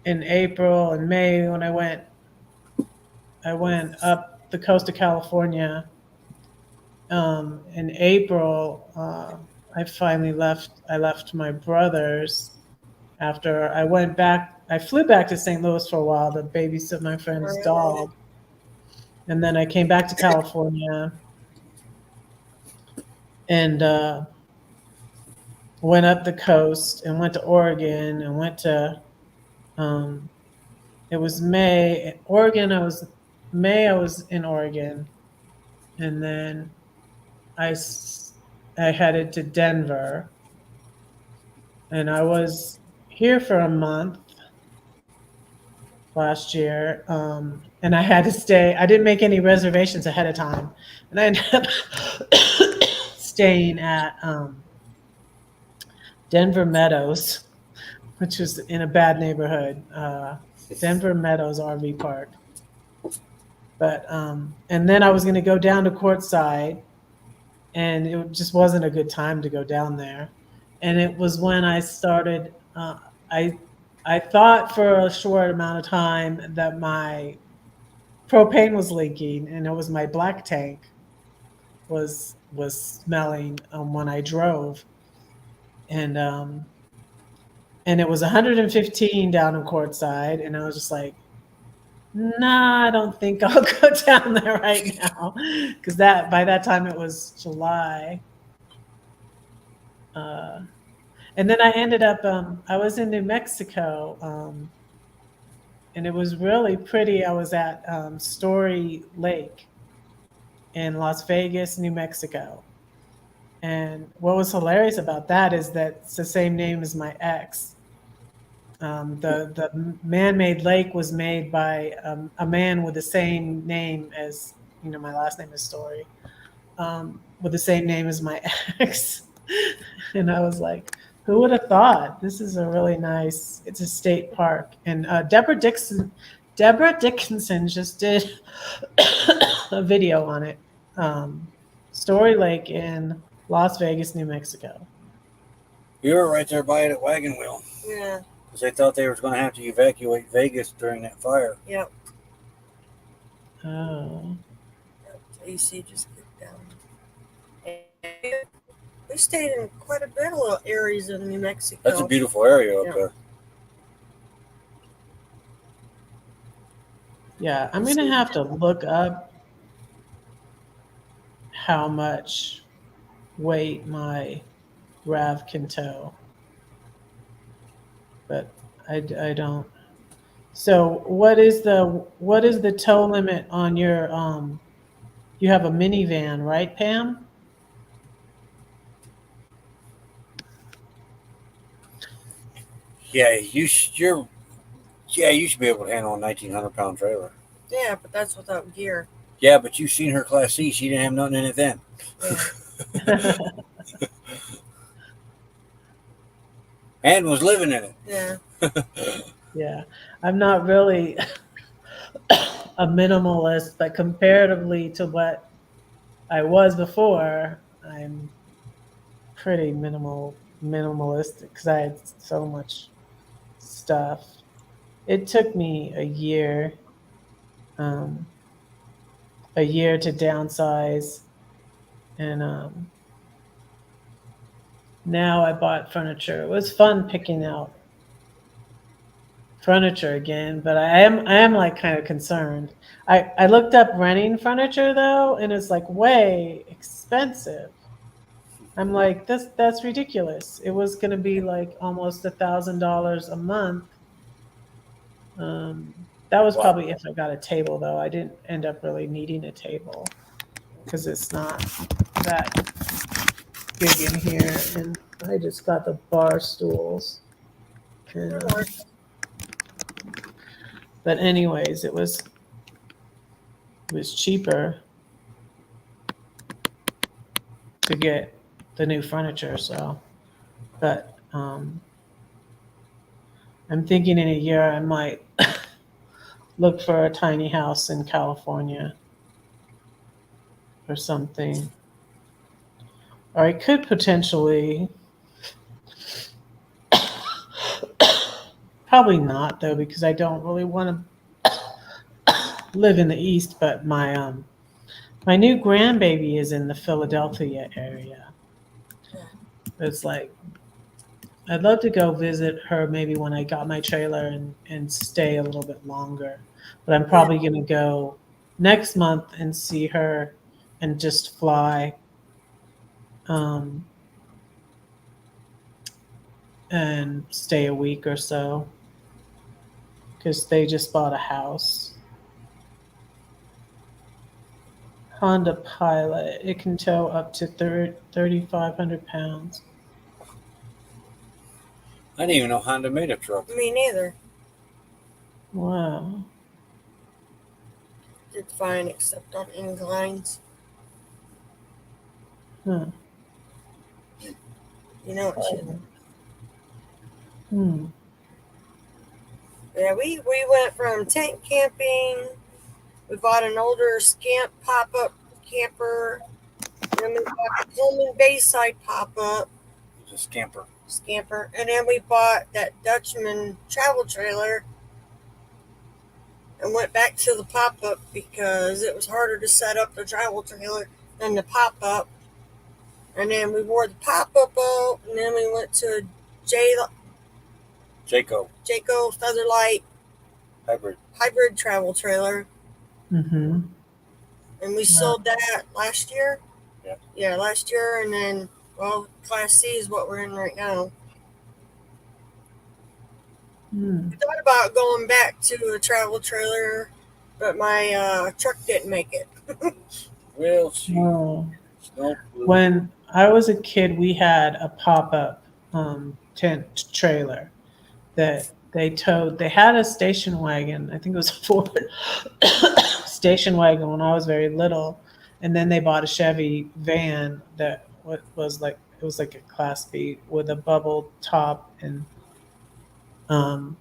in April and May when I went up the coast of California. In April, I finally left. I left my brother's after I went back. I flew back to St. Louis for a while to babysit my friend's dog, and then I came back to California and went up the coast and went to Oregon and went to. It was May. Oregon. I was in Oregon, and then I s- I headed to Denver, and I was here for a month last year, and I had to stay. I didn't make any reservations ahead of time, and I ended up staying at Denver Meadows, which was in a bad neighborhood, Denver Meadows RV Park. But and then I was going to go down to Courtside, and it just wasn't a good time to go down there. And it was when I started. I I thought for a short amount of time that my propane was leaking, and it was my black tank was smelling when I drove, and and it was 115 down in Courtside, and I was just like, nah, I don't think I'll go down there right now, because that by that time it was July, uh, and then I ended up I was in New Mexico, and it was really pretty. I was at Story Lake in Las Vegas, New Mexico. And what was hilarious about that is that it's the same name as my ex. The man-made lake was made by a man with the same name as, my last name is Story, with the same name as my ex. And I was like, who would have thought? This is a really nice. It's a state park, and Deborah Dickinson just did a video on it. Um, Story Lake in Las Vegas, New Mexico. You were right there by it at Wagon Wheel. Yeah. Because they thought they were going to have to evacuate Vegas during that fire. Yep. Oh. AC just kicked down. And we stayed in quite a bit of areas in New Mexico. That's a beautiful area up there. Yeah, I'm going to have to look up how much weight my RAV can tow. But I don't. So what is the tow limit on your you have a minivan, right, Pam? Yeah, you should be able to handle a 1,900-pound trailer. Yeah, but that's without gear. Yeah, but you've seen her Class C. She didn't have nothing in it then. Yeah. And was living in it. Yeah. Yeah, I'm not really a minimalist, but comparatively to what I was before, I'm pretty minimalistic because I had so much stuff. It took me um, a year to downsize, and now I bought furniture. It was fun picking out furniture again, but I am like kind of concerned. I looked up renting furniture though, and it's like way expensive. I'm like, that's ridiculous. It was gonna be like almost $1,000 a month. That was Wow. probably if I got a table though. I didn't end up really needing a table because it's not that big in here, and I just got the bar stools. And, but anyways, it was cheaper to get the new furniture. So, but I'm thinking in a year I might look for a tiny house in California or something. Or I could potentially, probably not though, because I don't really want to live in the East. But my new grandbaby is in the Philadelphia area. It's like I'd love to go visit her maybe when I got my trailer and stay a little bit longer. But I'm probably going to go next month and see her and just fly um, and stay a week or so because they just bought a house. Honda Pilot. It can tow up to 3,500 pounds. I didn't even know Honda made a truck. Me neither. Wow. It's fine except on inclines. Huh. You know it shouldn't. Hmm. Yeah, we went from tent camping. We bought an older Scamp pop-up camper. And then we bought the Pullman Bayside pop-up It's a scamper. scamper. And then we bought that Dutchman travel trailer and went back to the pop-up because it was harder to set up the travel trailer than the pop-up. And then we wore the pop-up out, and then we went to Jayco Jayco Featherlight hybrid. travel trailer. Mm-hmm. And we sold that last year. Yeah. Yeah, last year, and then Class C is what we're in right now. Hmm. I thought about going back to a travel trailer, but my truck didn't make it. Well, she Oh. snow flew. When I was a kid, we had a pop-up tent trailer that they towed. They had a station wagon. I think it was a Ford station wagon when I was very little, and then they bought a Chevy van that was like it was like a Class B with a bubble top, and um,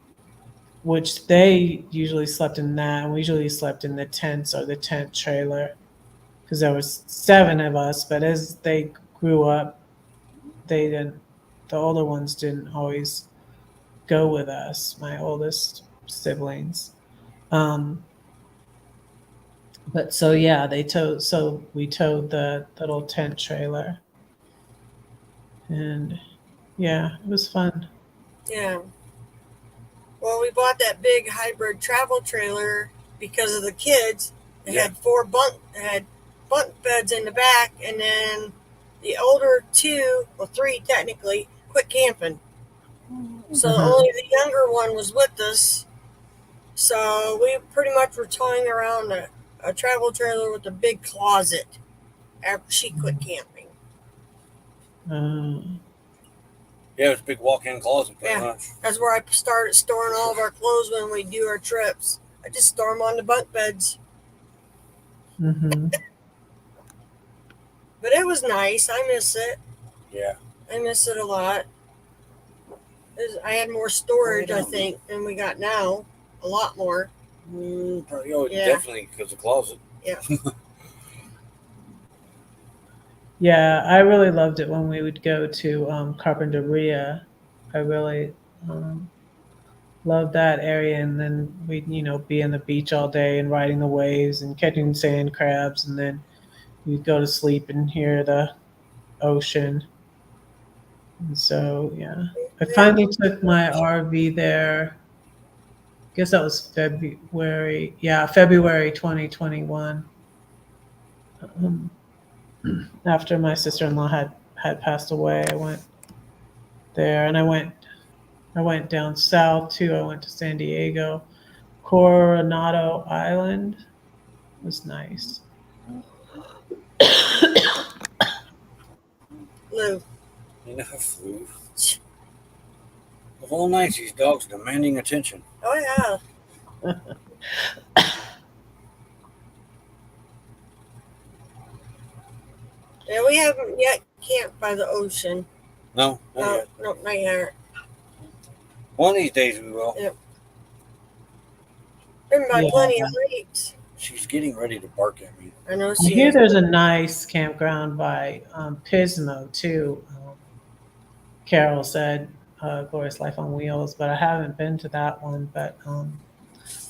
which they usually slept in that, and we usually slept in the tents or the tent trailer because there was 7 of us. But as they grew up, they didn't. The older ones didn't always go with us. My oldest siblings. Um, but so yeah, they towed. So we towed the little tent trailer, and yeah, it was fun. Yeah. Well, we bought that big hybrid travel trailer because of the kids. It Yeah. had it had bunk beds in the back, and then the older 2, well 3 technically, quit camping. So only the younger one was with us. So we pretty much were towing around a travel trailer with a big closet after she quit camping. Yeah, it was a big walk-in closet pretty Yeah. much. That's where I started storing all of our clothes when we do our trips. I just store them on the bunk beds. Mm-hmm. But it was nice. I miss it. Yeah. I miss it a lot. I had more storage, I think, than we got now. A lot more. Probably, oh, Yeah. definitely because of the closet. Yeah. Yeah, I really loved it when we would go to Carpinteria. I really loved that area, and then we'd be on the beach all day and riding the waves and catching sand crabs, and then we'd go to sleep and hear the ocean. And so yeah, I Yeah. finally took my RV there. I guess that was February. Yeah, February 2021. Um, after my sister-in-law had passed away, I went there, and I went down south too. I went to San Diego. Coronado Island was nice. Lou. Flew. The whole night, these dogs demanding attention. Oh, yeah. Yeah, we haven't yet camped by the ocean. No, not yet. No, not yet. One of these days we will. Yeah. Been by Yeah. plenty of lakes. She's getting ready to bark at me. I know I she hear is. there's a nice campground by Pismo too. Carol said Glorious Life on Wheels, but I haven't been to that one. But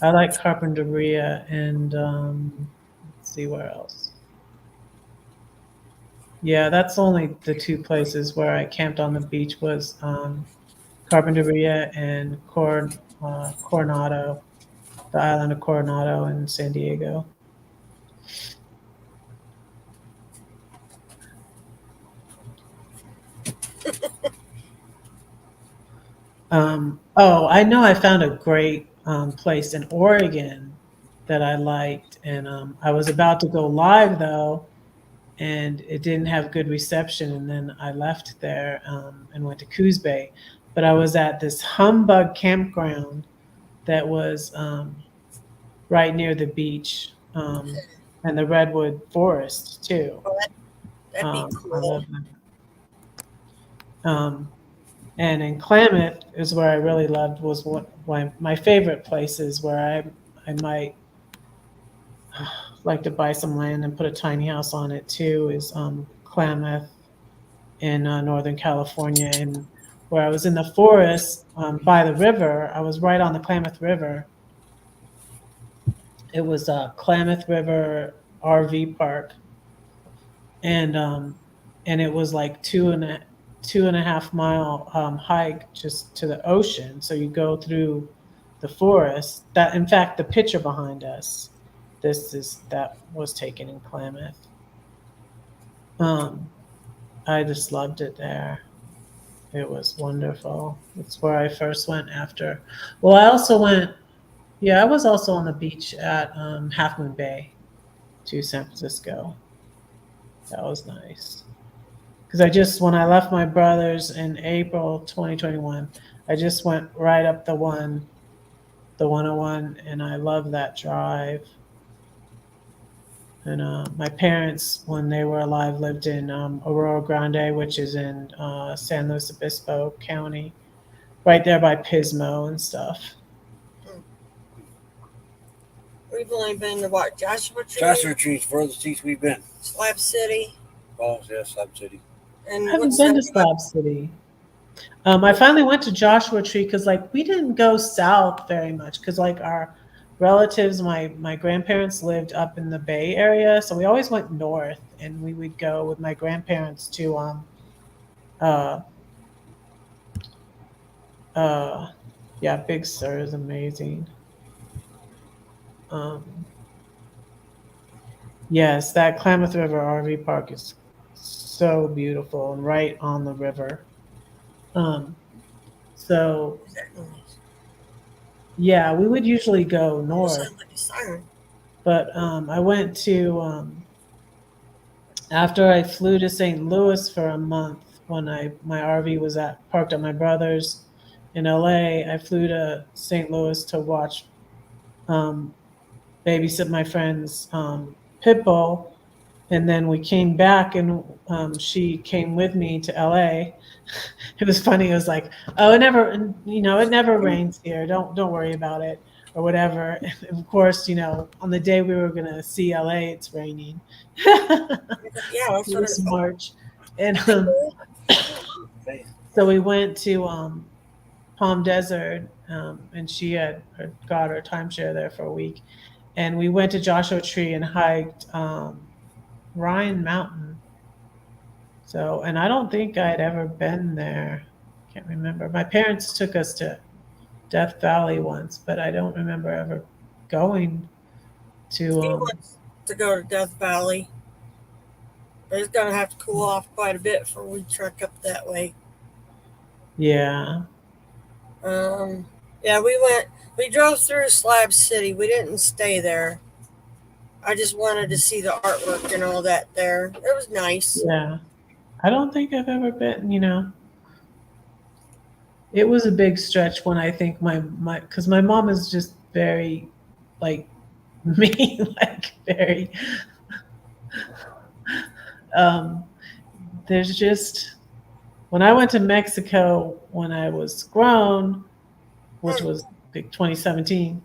I like Carpinteria and let's see where else. Yeah, that's only the 2 places where I camped on the beach was Carpinteria and Coronado, the island of Coronado in San Diego. Oh, I know I found a great place in Oregon that I liked. And I was about to go live though, and it didn't have good reception. And then I left there and went to Coos Bay. But I was at this humbug campground that was right near the beach and the redwood forest too. Well, that'd be I cool. love that. And in Klamath is where I really loved was what my favorite places where I might like to buy some land and put a tiny house on it too is Klamath in Northern California, and where I was in the forest by the river. I was right on the Klamath River. It was Klamath River RV park, and it was like 2.5 mile hike just to the ocean. So you go through the forest. That, in fact, the picture behind us, that was taken in Klamath. Um, I just loved it there. It was wonderful. It's where I first went after. Well, I also went. Yeah, I was also on the beach at Half Moon Bay to San Francisco. That was nice. Because I just, when I left my brother's in April 2021, I just went right up the 101, and I love that drive. And my parents, when they were alive, lived in Aurora Grande, which is in San Luis Obispo County, right there by Pismo and stuff. We've only been to what, Joshua Tree, Joshua Tree's furthest east we've been. Slab City, Oh, yeah, Slab City. I and haven't what's been that to Slab City. I finally went to Joshua Tree because like we didn't go south very much because like our relatives, my grandparents lived up in the Bay Area, so we always went north, and we would go with my grandparents to uh uh yeah, Big Sur is amazing. Um yes, that Klamath River RV park is so beautiful and right on the river. Um so What's that noise? yeah, we would usually go Almost north. sounds like a siren. But I went to after I flew to St. Louis for a month when my RV was at parked at my brother's in LA. I flew to St. Louis to watch um, babysit my friend's pit bull, and then we came back, and she came with me to LA. It was funny. It was like, oh, it never rains here. Don't worry about it or whatever. And of course, on the day we were gonna see LA, it's raining. Yeah, that's what I This thought. March, and Hey, girl. so we went to Palm Desert, and she got her timeshare there for a week, and we went to Joshua Tree and hiked Ryan Mountain. So, and I don't think I'd ever been there. Can't remember. My parents took us to Death Valley once, but I don't remember ever going to. He wants to go to Death Valley, but he's gonna have to cool off quite a bit before we trek up that way. Yeah, Um, yeah, we drove through Slab City. We didn't stay there. I just wanted to see the artwork and all that there. It was nice. yeah. I don't think I've ever been. It was a big stretch when I think because my mom is just very like me, like very. Um, there's just when I went to Mexico when I was grown, which Hmm. was like 2017,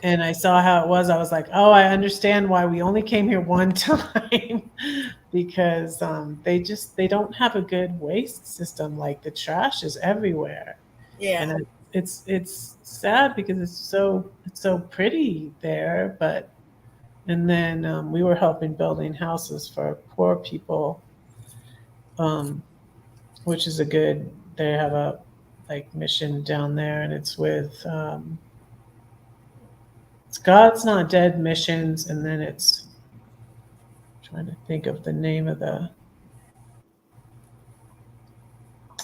and I saw how it was, I was like, oh, I understand why we only came here one time because they don't have a good waste system. Like the trash is everywhere, Yeah, and it's sad because it's so pretty there, but and then we were helping building houses for poor people, um, which is a good. They have a like mission down there, and it's with it's God's Not Dead missions, and then it's trying to think of the name of the.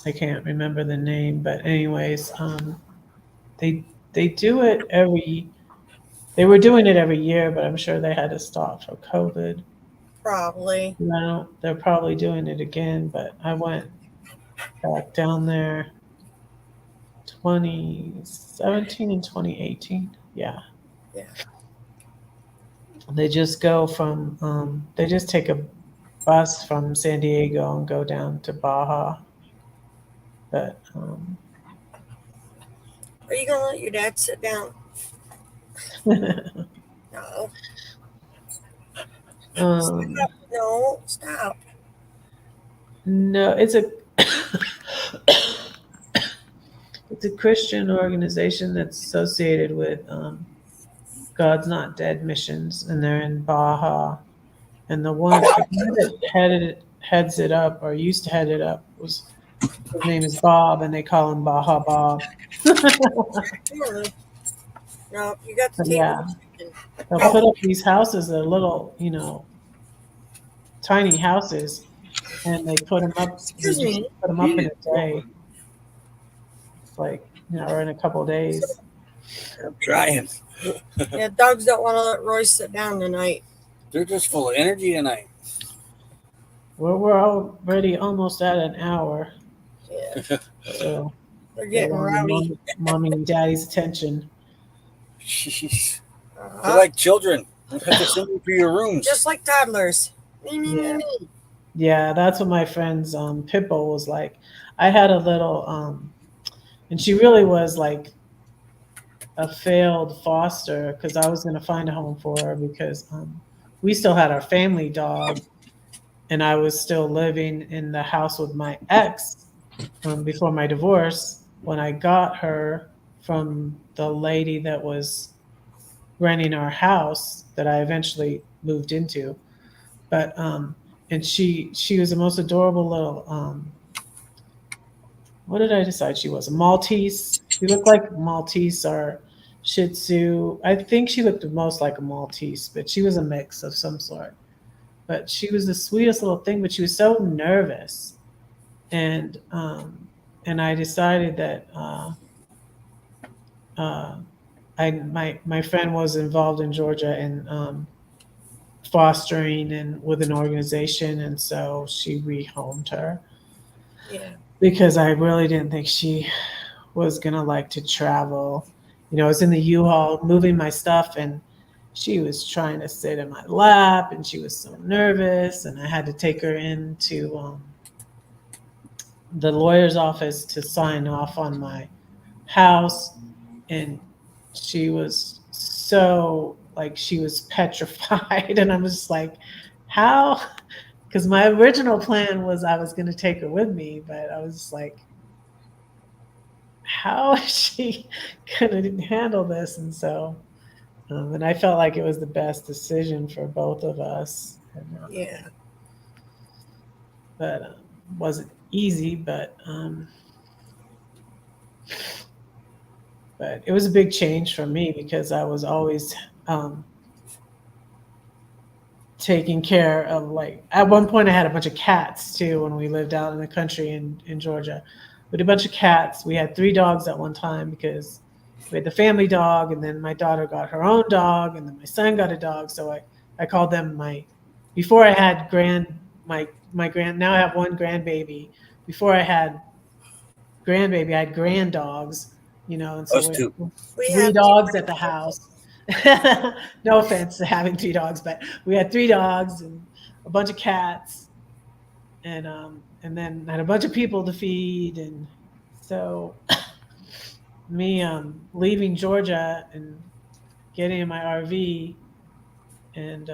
I can't remember the name, but anyways, they do it every They were doing it every year, but I'm sure they had to stop for COVID. Probably. And I don't, they're probably doing it again, but I went back down there 2017 and 2018. Yeah. Yeah. They just go from, they just take a bus from San Diego and go down to Baja. But, Are you gonna let your dad sit down? No. um, No. Stop. no, it's a Christian organization that's associated with God's Not Dead missions, and they're in Baja. And the guy that heads it up or used to head it up was his name is Bob, and they call him Baja Bob. Come on. No, you got the But table. yeah, they'll put up these houses. They're little, tiny houses, and they put them up. They Excuse just me. put them up in a day. It's like or in a couple of days. I'm trying. Yeah, dogs don't want to let Roy sit down tonight. They're just full of energy tonight. Well, we're already almost at an hour, Yeah, so they're they getting want rowdy. mommy and daddy's attention. Jeez. They're like children. You have to send them to your rooms. Just like toddlers. Me, me, me, Yeah. me. Yeah, that's what my friend's Pitbull was like. I had a little, and she really was like a failed foster because I was going to find a home for her because we still had our family dog, and I was still living in the house with my ex before my divorce when I got her from the lady that was renting our house that I eventually moved into. But and she was the most adorable little what did I decide she was? A Maltese. She looked like a Maltese or Shih Tzu. I think she looked the most like a Maltese, but she was a mix of some sort. But she was the sweetest little thing, but she was so nervous. And I decided that uh, my friend was involved in Georgia in fostering and with an organization, and so she rehomed her Yeah. because I really didn't think she was gonna like to travel. I was in the U-Haul moving my stuff, and she was trying to sit in my lap, and she was so nervous, and I had to take her into the lawyer's office to sign off on my house, and she was so like she was petrified, and I was just like, how? Because my original plan was I was going to take her with me, but I was just like, how is she going to handle this? And so, and I felt like it was the best decision for both of us. And, Yeah. but wasn't easy, but it was a big change for me because I was always taking care of, like, at one point I had a bunch of cats too when we lived out in the country in Georgia. We had a bunch of cats. We had 3 dogs at one time because we had the family dog, and then my daughter got her own dog, and then my son got a dog. So I called them before I had my grand, now I have one grandbaby. Before I had grandbaby, I had grand dogs, and so Us too. We 3 dogs at the house. No offense to having 3 dogs, but we had 3 dogs and a bunch of cats, and then had a bunch of people to feed, and so me leaving Georgia and getting in my RV and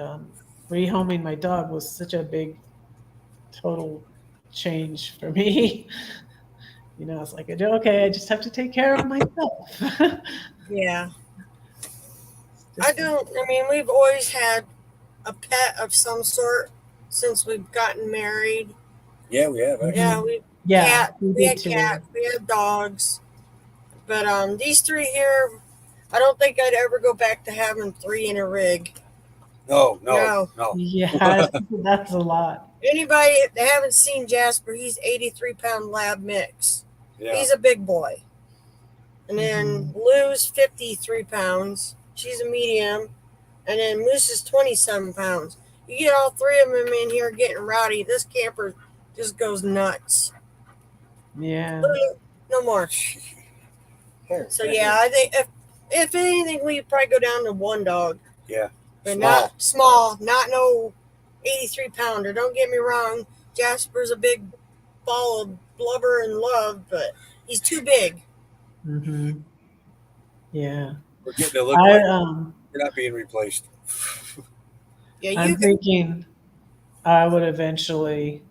rehoming my dog was such a big total change for me. It's like, okay, I just have to take care of myself. Yeah. I mean, we've always had a pet of some sort since we've gotten married. Yeah, we have. Actually. Yeah, Yeah, we had cats, we had dogs. But these 3 here, I don't think I'd ever go back to having 3 in a rig. No. Yeah, that's a lot. Anybody that haven't seen Jasper, he's 83-pound lab mix. Yeah. He's a big boy. And then Lou's 53 pounds. she's a medium, and then Moose is 27 pounds. You get all three of them in here getting rowdy. This camper just goes nuts. Yeah. No more. So yeah, I think if anything, we'd probably go down to one dog. Yeah. But not small, not no 83 pounder. Don't get me wrong. Jasper's a big ball of blubber and love, but he's too big. Mm-hmm. Yeah. We're getting to look like we're not being replaced. Yeah, I'm thinking I would eventually.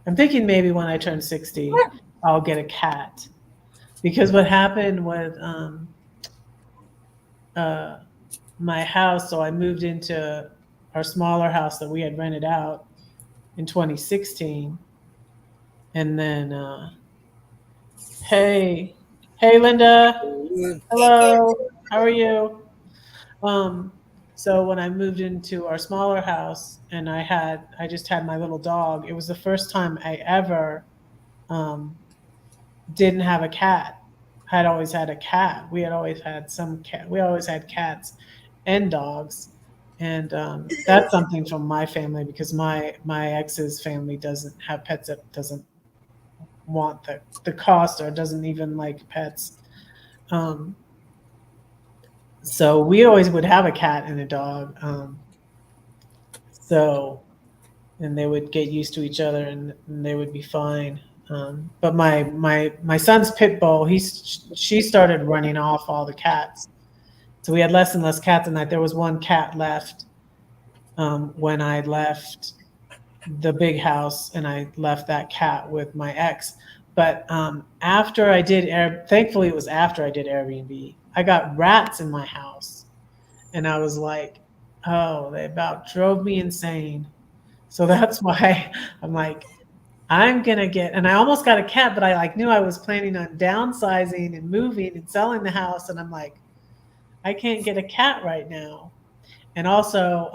I'm thinking maybe when I turn 60, I'll get a cat, because what happened with uh, my house. So I moved into our smaller house that we had rented out in 2016, and then hey, hey, Linda, hello, how are you? Um, so when I moved into our smaller house and I just had my little dog, it was the first time I ever um, didn't have a cat. I had always had a cat. We had always had some cat. We always had cats and dogs, and that's something from my family, because my ex's family doesn't have pets, that doesn't want the cost, or doesn't even like pets. Um, so we always would have a cat and a dog. So and they would get used to each other, and they would be fine. But my son's pit bull, she started running off all the cats, so we had less and less cats. And that there was one cat left when I left the big house, and I left that cat with my ex. But after I did thankfully it was after I did Airbnb, I got rats in my house, and I was like, oh, they about drove me insane. So that's why I'm like, I'm gonna get, and I almost got a cat, but I like knew I was planning on downsizing and moving and selling the house, and I'm like, I can't get a cat right now. And also,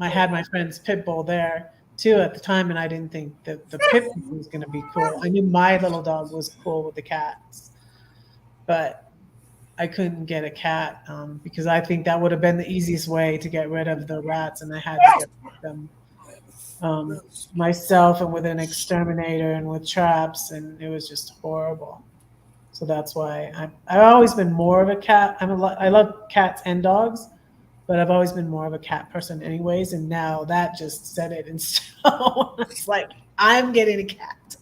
I had my friend's pit bull there too at the time, and I didn't think that the pit bull was gonna be cool. I knew my little dog was cool with the cats, but I couldn't get a cat because I think that would have been the easiest way to get rid of the rats, and I had to get rid of them myself, and with an exterminator and with traps, and it was just horrible. So that's why I've always been more of a cat. I love cats and dogs, but I've always been more of a cat person, anyways. And now that just set it in stone. It's like I'm getting a cat.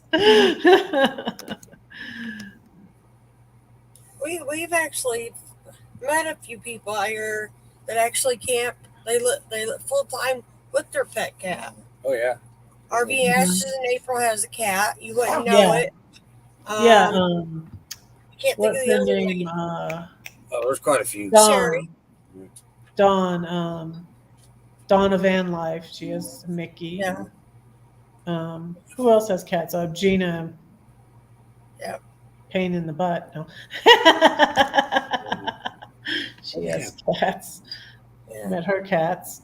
we've actually met a few people out here that actually camp. They live full time with their pet cat. Oh yeah. RV Ashes in April has a cat. You wouldn't know Yeah. it. Yeah. Can't think What's of the her other name? lady. Oh, there's quite a few. Sherry. Dawn. Dawn of Van Life. She has Mickey. Yeah. Who else has cats? Gina. Yeah. Pain in the butt. No. She has cats. Yeah. Met her cats.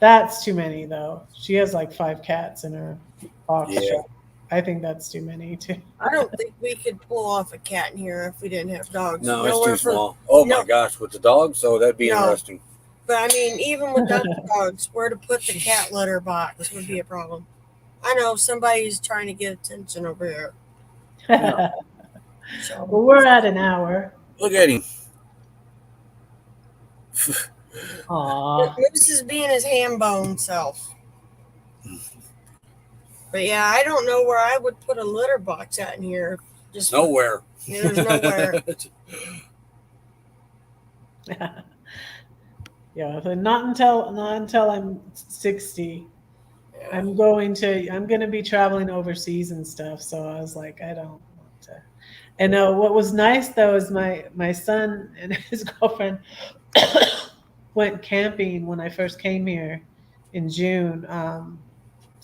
That's too many, though. She has like 5 cats in her box truck. I think that's too many too. I don't think we could pull off a cat in here if we didn't have dogs. No, it's too small. Oh my gosh, with the dogs, so that'd be interesting. But I mean, even without the dogs, where to put the cat litter box would be a problem. I know somebody's trying to get attention over here. Yeah. Well, we're at an hour. Look at him. Aww. Moose is being his ham bone self. But yeah, I don't know where I would put a litter box at in here. Just nowhere. There's nowhere. Yeah, but not until I'm 60. Yeah. I'm going to be traveling overseas and stuff. So I was like, I don't want to. And what was nice though is my son and his girlfriend went camping when I first came here in June.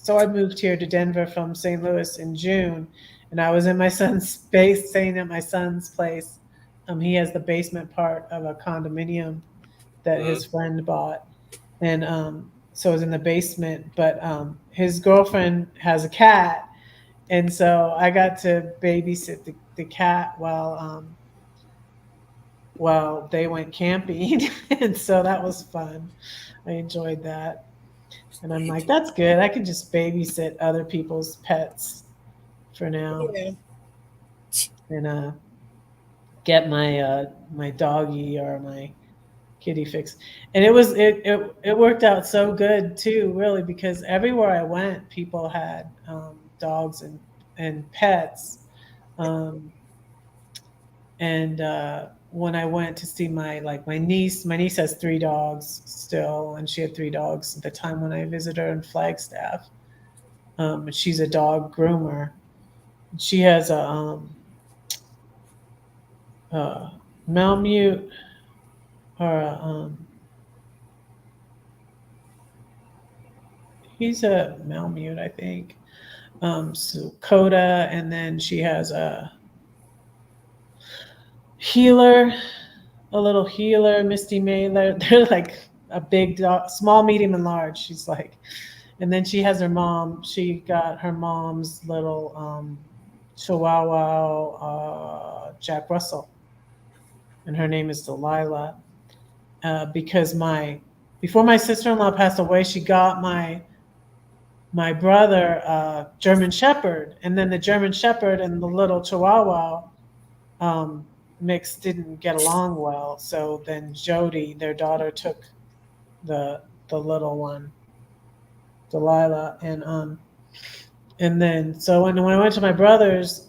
So I moved here to Denver from St. Louis in June, and I was in my son's staying at my son's place. He has the basement part of a condominium that his friend bought, and so I was in the basement. But his girlfriend has a cat, and so I got to babysit the cat while while they went camping. And so that was fun. I enjoyed that. And I'm like, that's good. I can just babysit other people's pets for now Yeah. and get my doggy or my kitty fix. And it worked out so good too, really, because everywhere I went, people had dogs and pets. Um, and when I went to see my niece has 3 dogs still, and she had 3 dogs at the time when I visited her in Flagstaff. She's a dog groomer. She has a Malamute or he's a Malamute, I think. So Coda, and then she has a healer, a little healer, Misty Mailer. They're like a big dog, small, medium, and large. She's like, and then she has her mom. She got her mom's little Chihuahua, Jack Russell, and her name is Delilah. Because my before my sister-in-law passed away, she got my brother German Shepherd, and then the German Shepherd and the little Chihuahua um, mix didn't get along well. So then Jody, their daughter, took the little one, Delilah, and then so when I went to my brother's,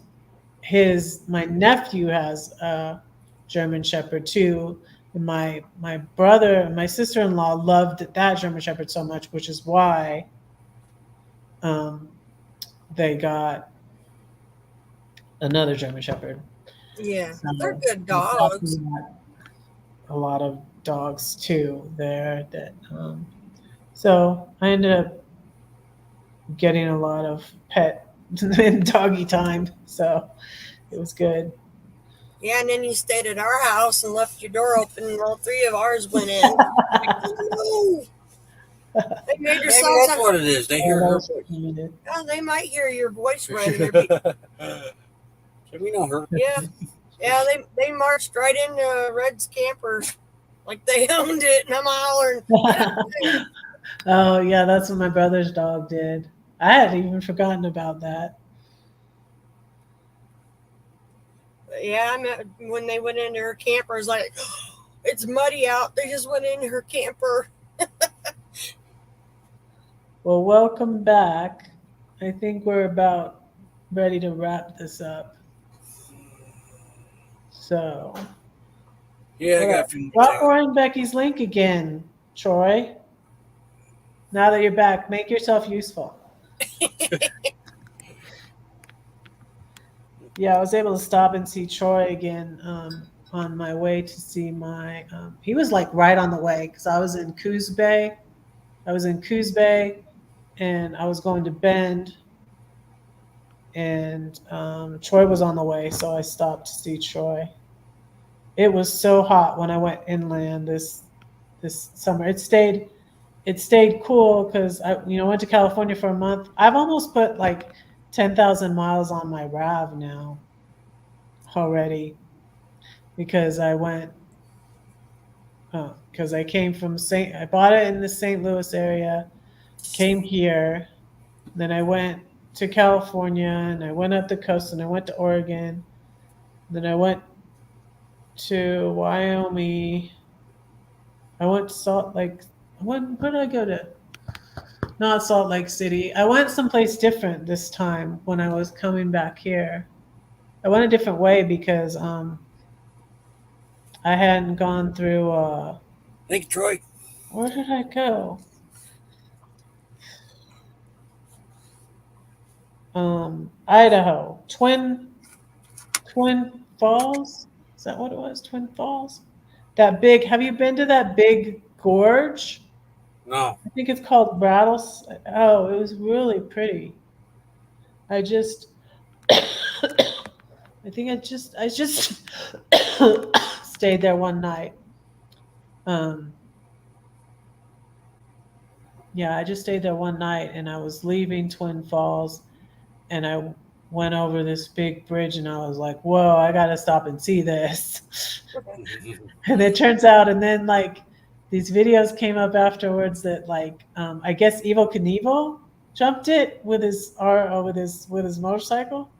my nephew has a German Shepherd too. And my brother and my sister-in-law loved that German Shepherd so much, which is why um, they got another German Shepherd. Yeah. They're So good we dogs. got a lot of dogs too there. So I ended up getting a lot of pet and doggy time. So it was good. Yeah, and then you stayed at our house and left your door open, and all 3 of ours went in. Oh, no! They made Maybe themselves that's what it is. They Oh, hear that her was voice. needed. Oh, they might hear your voice right in there. So we know her. Yeah, yeah, they marched right into Red's camper like they owned it, and I'm hollering, "Get out there!" Oh yeah, that's what my brother's dog did. I had even forgotten about that. But yeah, I met when they went into her camper. It's like it's muddy out. They just went into her camper. Well, welcome back. I think we're about ready to wrap this up. So, Yeah, I all got right. a few more Drop things. Roy and Becky's link again, Troy. Now that you're back, make yourself useful. Yeah, I was able to stop and see Troy again on my way to see my. He was like right on the way because I was in Coos Bay. I was in Coos Bay, and I was going to Bend, and Troy was on the way, so I stopped to see Troy. It was so hot when I went inland this summer. It stayed cool because I went to California for a month. I've almost put like 10,000 miles on my Rav now already because I went because I came from St. I bought it in the St. Louis area, came here, then I went to California and I went up the coast and I went to Oregon, then I went to Wyoming. I went to Salt Lake. Where did I go to? Not Salt Lake City. I went someplace different this time when I was coming back here. I went a different way because I hadn't gone through. Thank you, Troy. Where did I go? Idaho. Twin Falls. Is that what it was? Twin Falls. That big. Have you been to that big gorge? No. I think it's called Rattles. Oh, it was really pretty. I just. I just stayed there one night. Um, yeah, I just stayed there one night, and I was leaving Twin Falls, and I went over this big bridge, and I was like, whoa, I gotta stop and see this. And it turns out, and then like these videos came up afterwards that like I guess Evil Knievel jumped it with his with his motorcycle.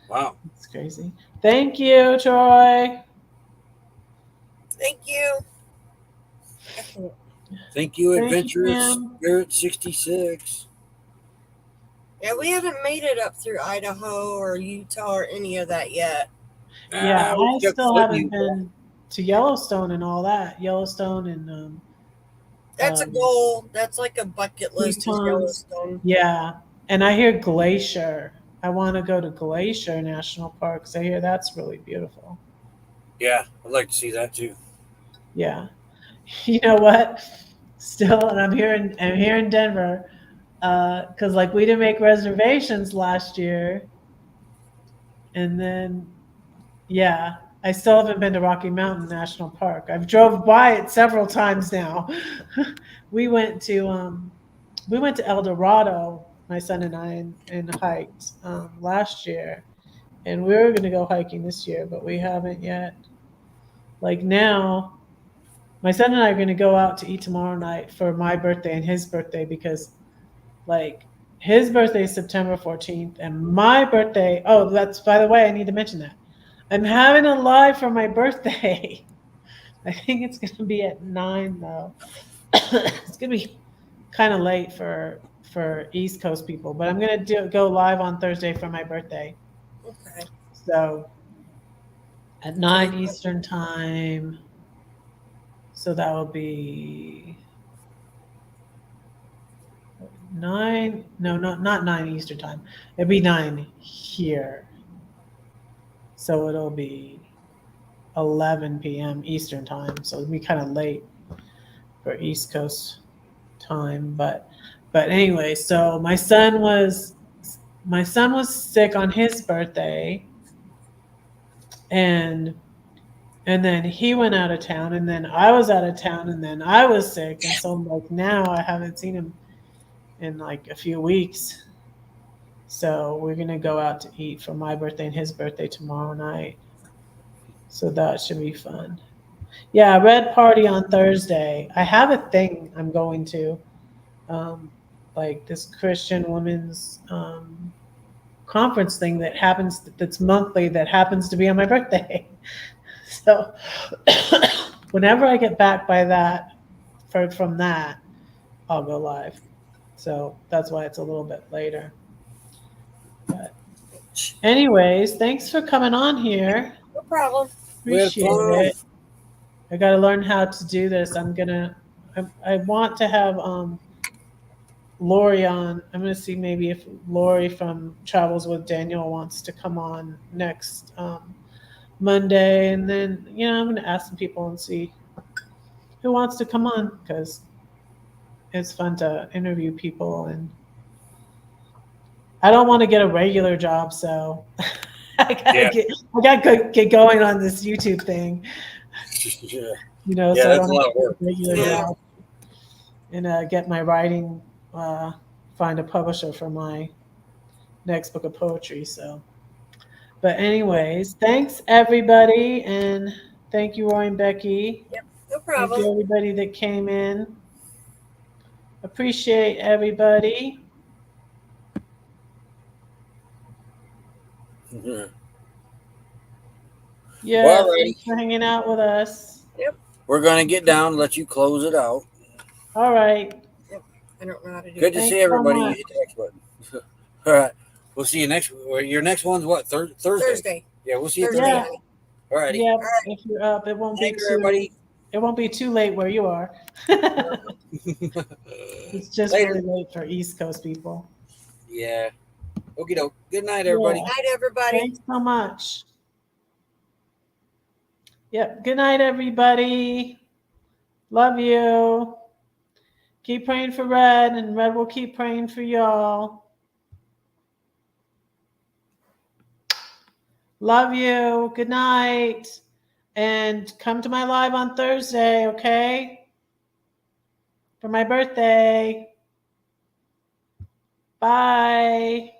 Wow. It's crazy. Thank you, Troy. Thank you. Thank you, Thank you, Adventurous Pam. Spirit 66. Yeah, we haven't made it up through Idaho or Utah or any of that yet. Yeah, We I kept still foot haven't Utah. been to Yellowstone and all that. Yellowstone and That's a goal. That's like a bucket list is Tetons. Yellowstone. Yeah, and I hear Glacier. I want to go to Glacier National Park 'cause I hear that's really beautiful. Yeah, I'd like to see that too. Yeah, you know what? Still, and I'm here in Denver, because like we didn't make reservations last year, and then yeah, I still haven't been to Rocky Mountain National Park. I've drove by it several times now. we went to El Dorado, my son and I, and hiked last year, and we were going to go hiking this year, but we haven't yet. Like now, my son and I are going to go out to eat tomorrow night for my birthday and his birthday because, like, his birthday is September 14th, and my birthday. Oh, that's by the way, I need to mention that I'm having a live for my birthday. I think it's going to be at 9 though. It's going to be kind of late for East Coast people, but I'm going to go live on Thursday for my birthday. Okay. So at 9 Eastern time. So that will be 9. No, not 9 Eastern time. It'll be 9 here. So it'll be 11 p.m. Eastern time. So it'll be kind of late for East Coast time. But anyway, so my son was sick on his birthday, and then he went out of town, and then I was out of town, and then I was sick, and so like now I haven't seen him in like a few weeks. So we're gonna go out to eat for my birthday and his birthday tomorrow night. So that should be fun. Yeah, red party on Thursday. I have a thing I'm going to, like this Christian women's conference thing that's monthly that happens to be on my birthday. So whenever I get back from that, I'll go live. So that's why it's a little bit later. But anyways, thanks for coming on here. No problem. Appreciate it. I got to learn how to do this. I want to have Lori on. I'm going to see maybe if Lori from Travels with Daniel wants to come on next Monday. And then, I'm going to ask some people and see who wants to come on because it's fun to interview people. And I don't want to get a regular job, so I gotta get going on this YouTube thing. Yeah. So that's I don't a lot of have work. a regular job and get my writing. Find a publisher for my next book of poetry. So, but anyways, thanks everybody, and thank you, Roy and Becky. Yep, no problem. Thank you everybody that came in. Appreciate everybody. Yeah, Well, thanks for hanging out with us. Yep. We're gonna get down and let you close it out. All right. Yep. I don't know how to do Good to that. see everybody. You hit the X button. All right. We'll see you next. Your next one's what? Thursday. Yeah, we'll see you Thursday. Yeah. All righty. Yeah. All right. If you're up, it won't Thank be you, too. everybody. It won't be too late where you are. It's just really late for East Coast people. Yeah. Okie doke. Good night, everybody. Good night, everybody. Thanks so much. Yep. Good night, everybody. Love you. Keep praying for Red, and Red will keep praying for y'all. Love you. Good night. And come to my live on Thursday, okay? For my birthday. Bye.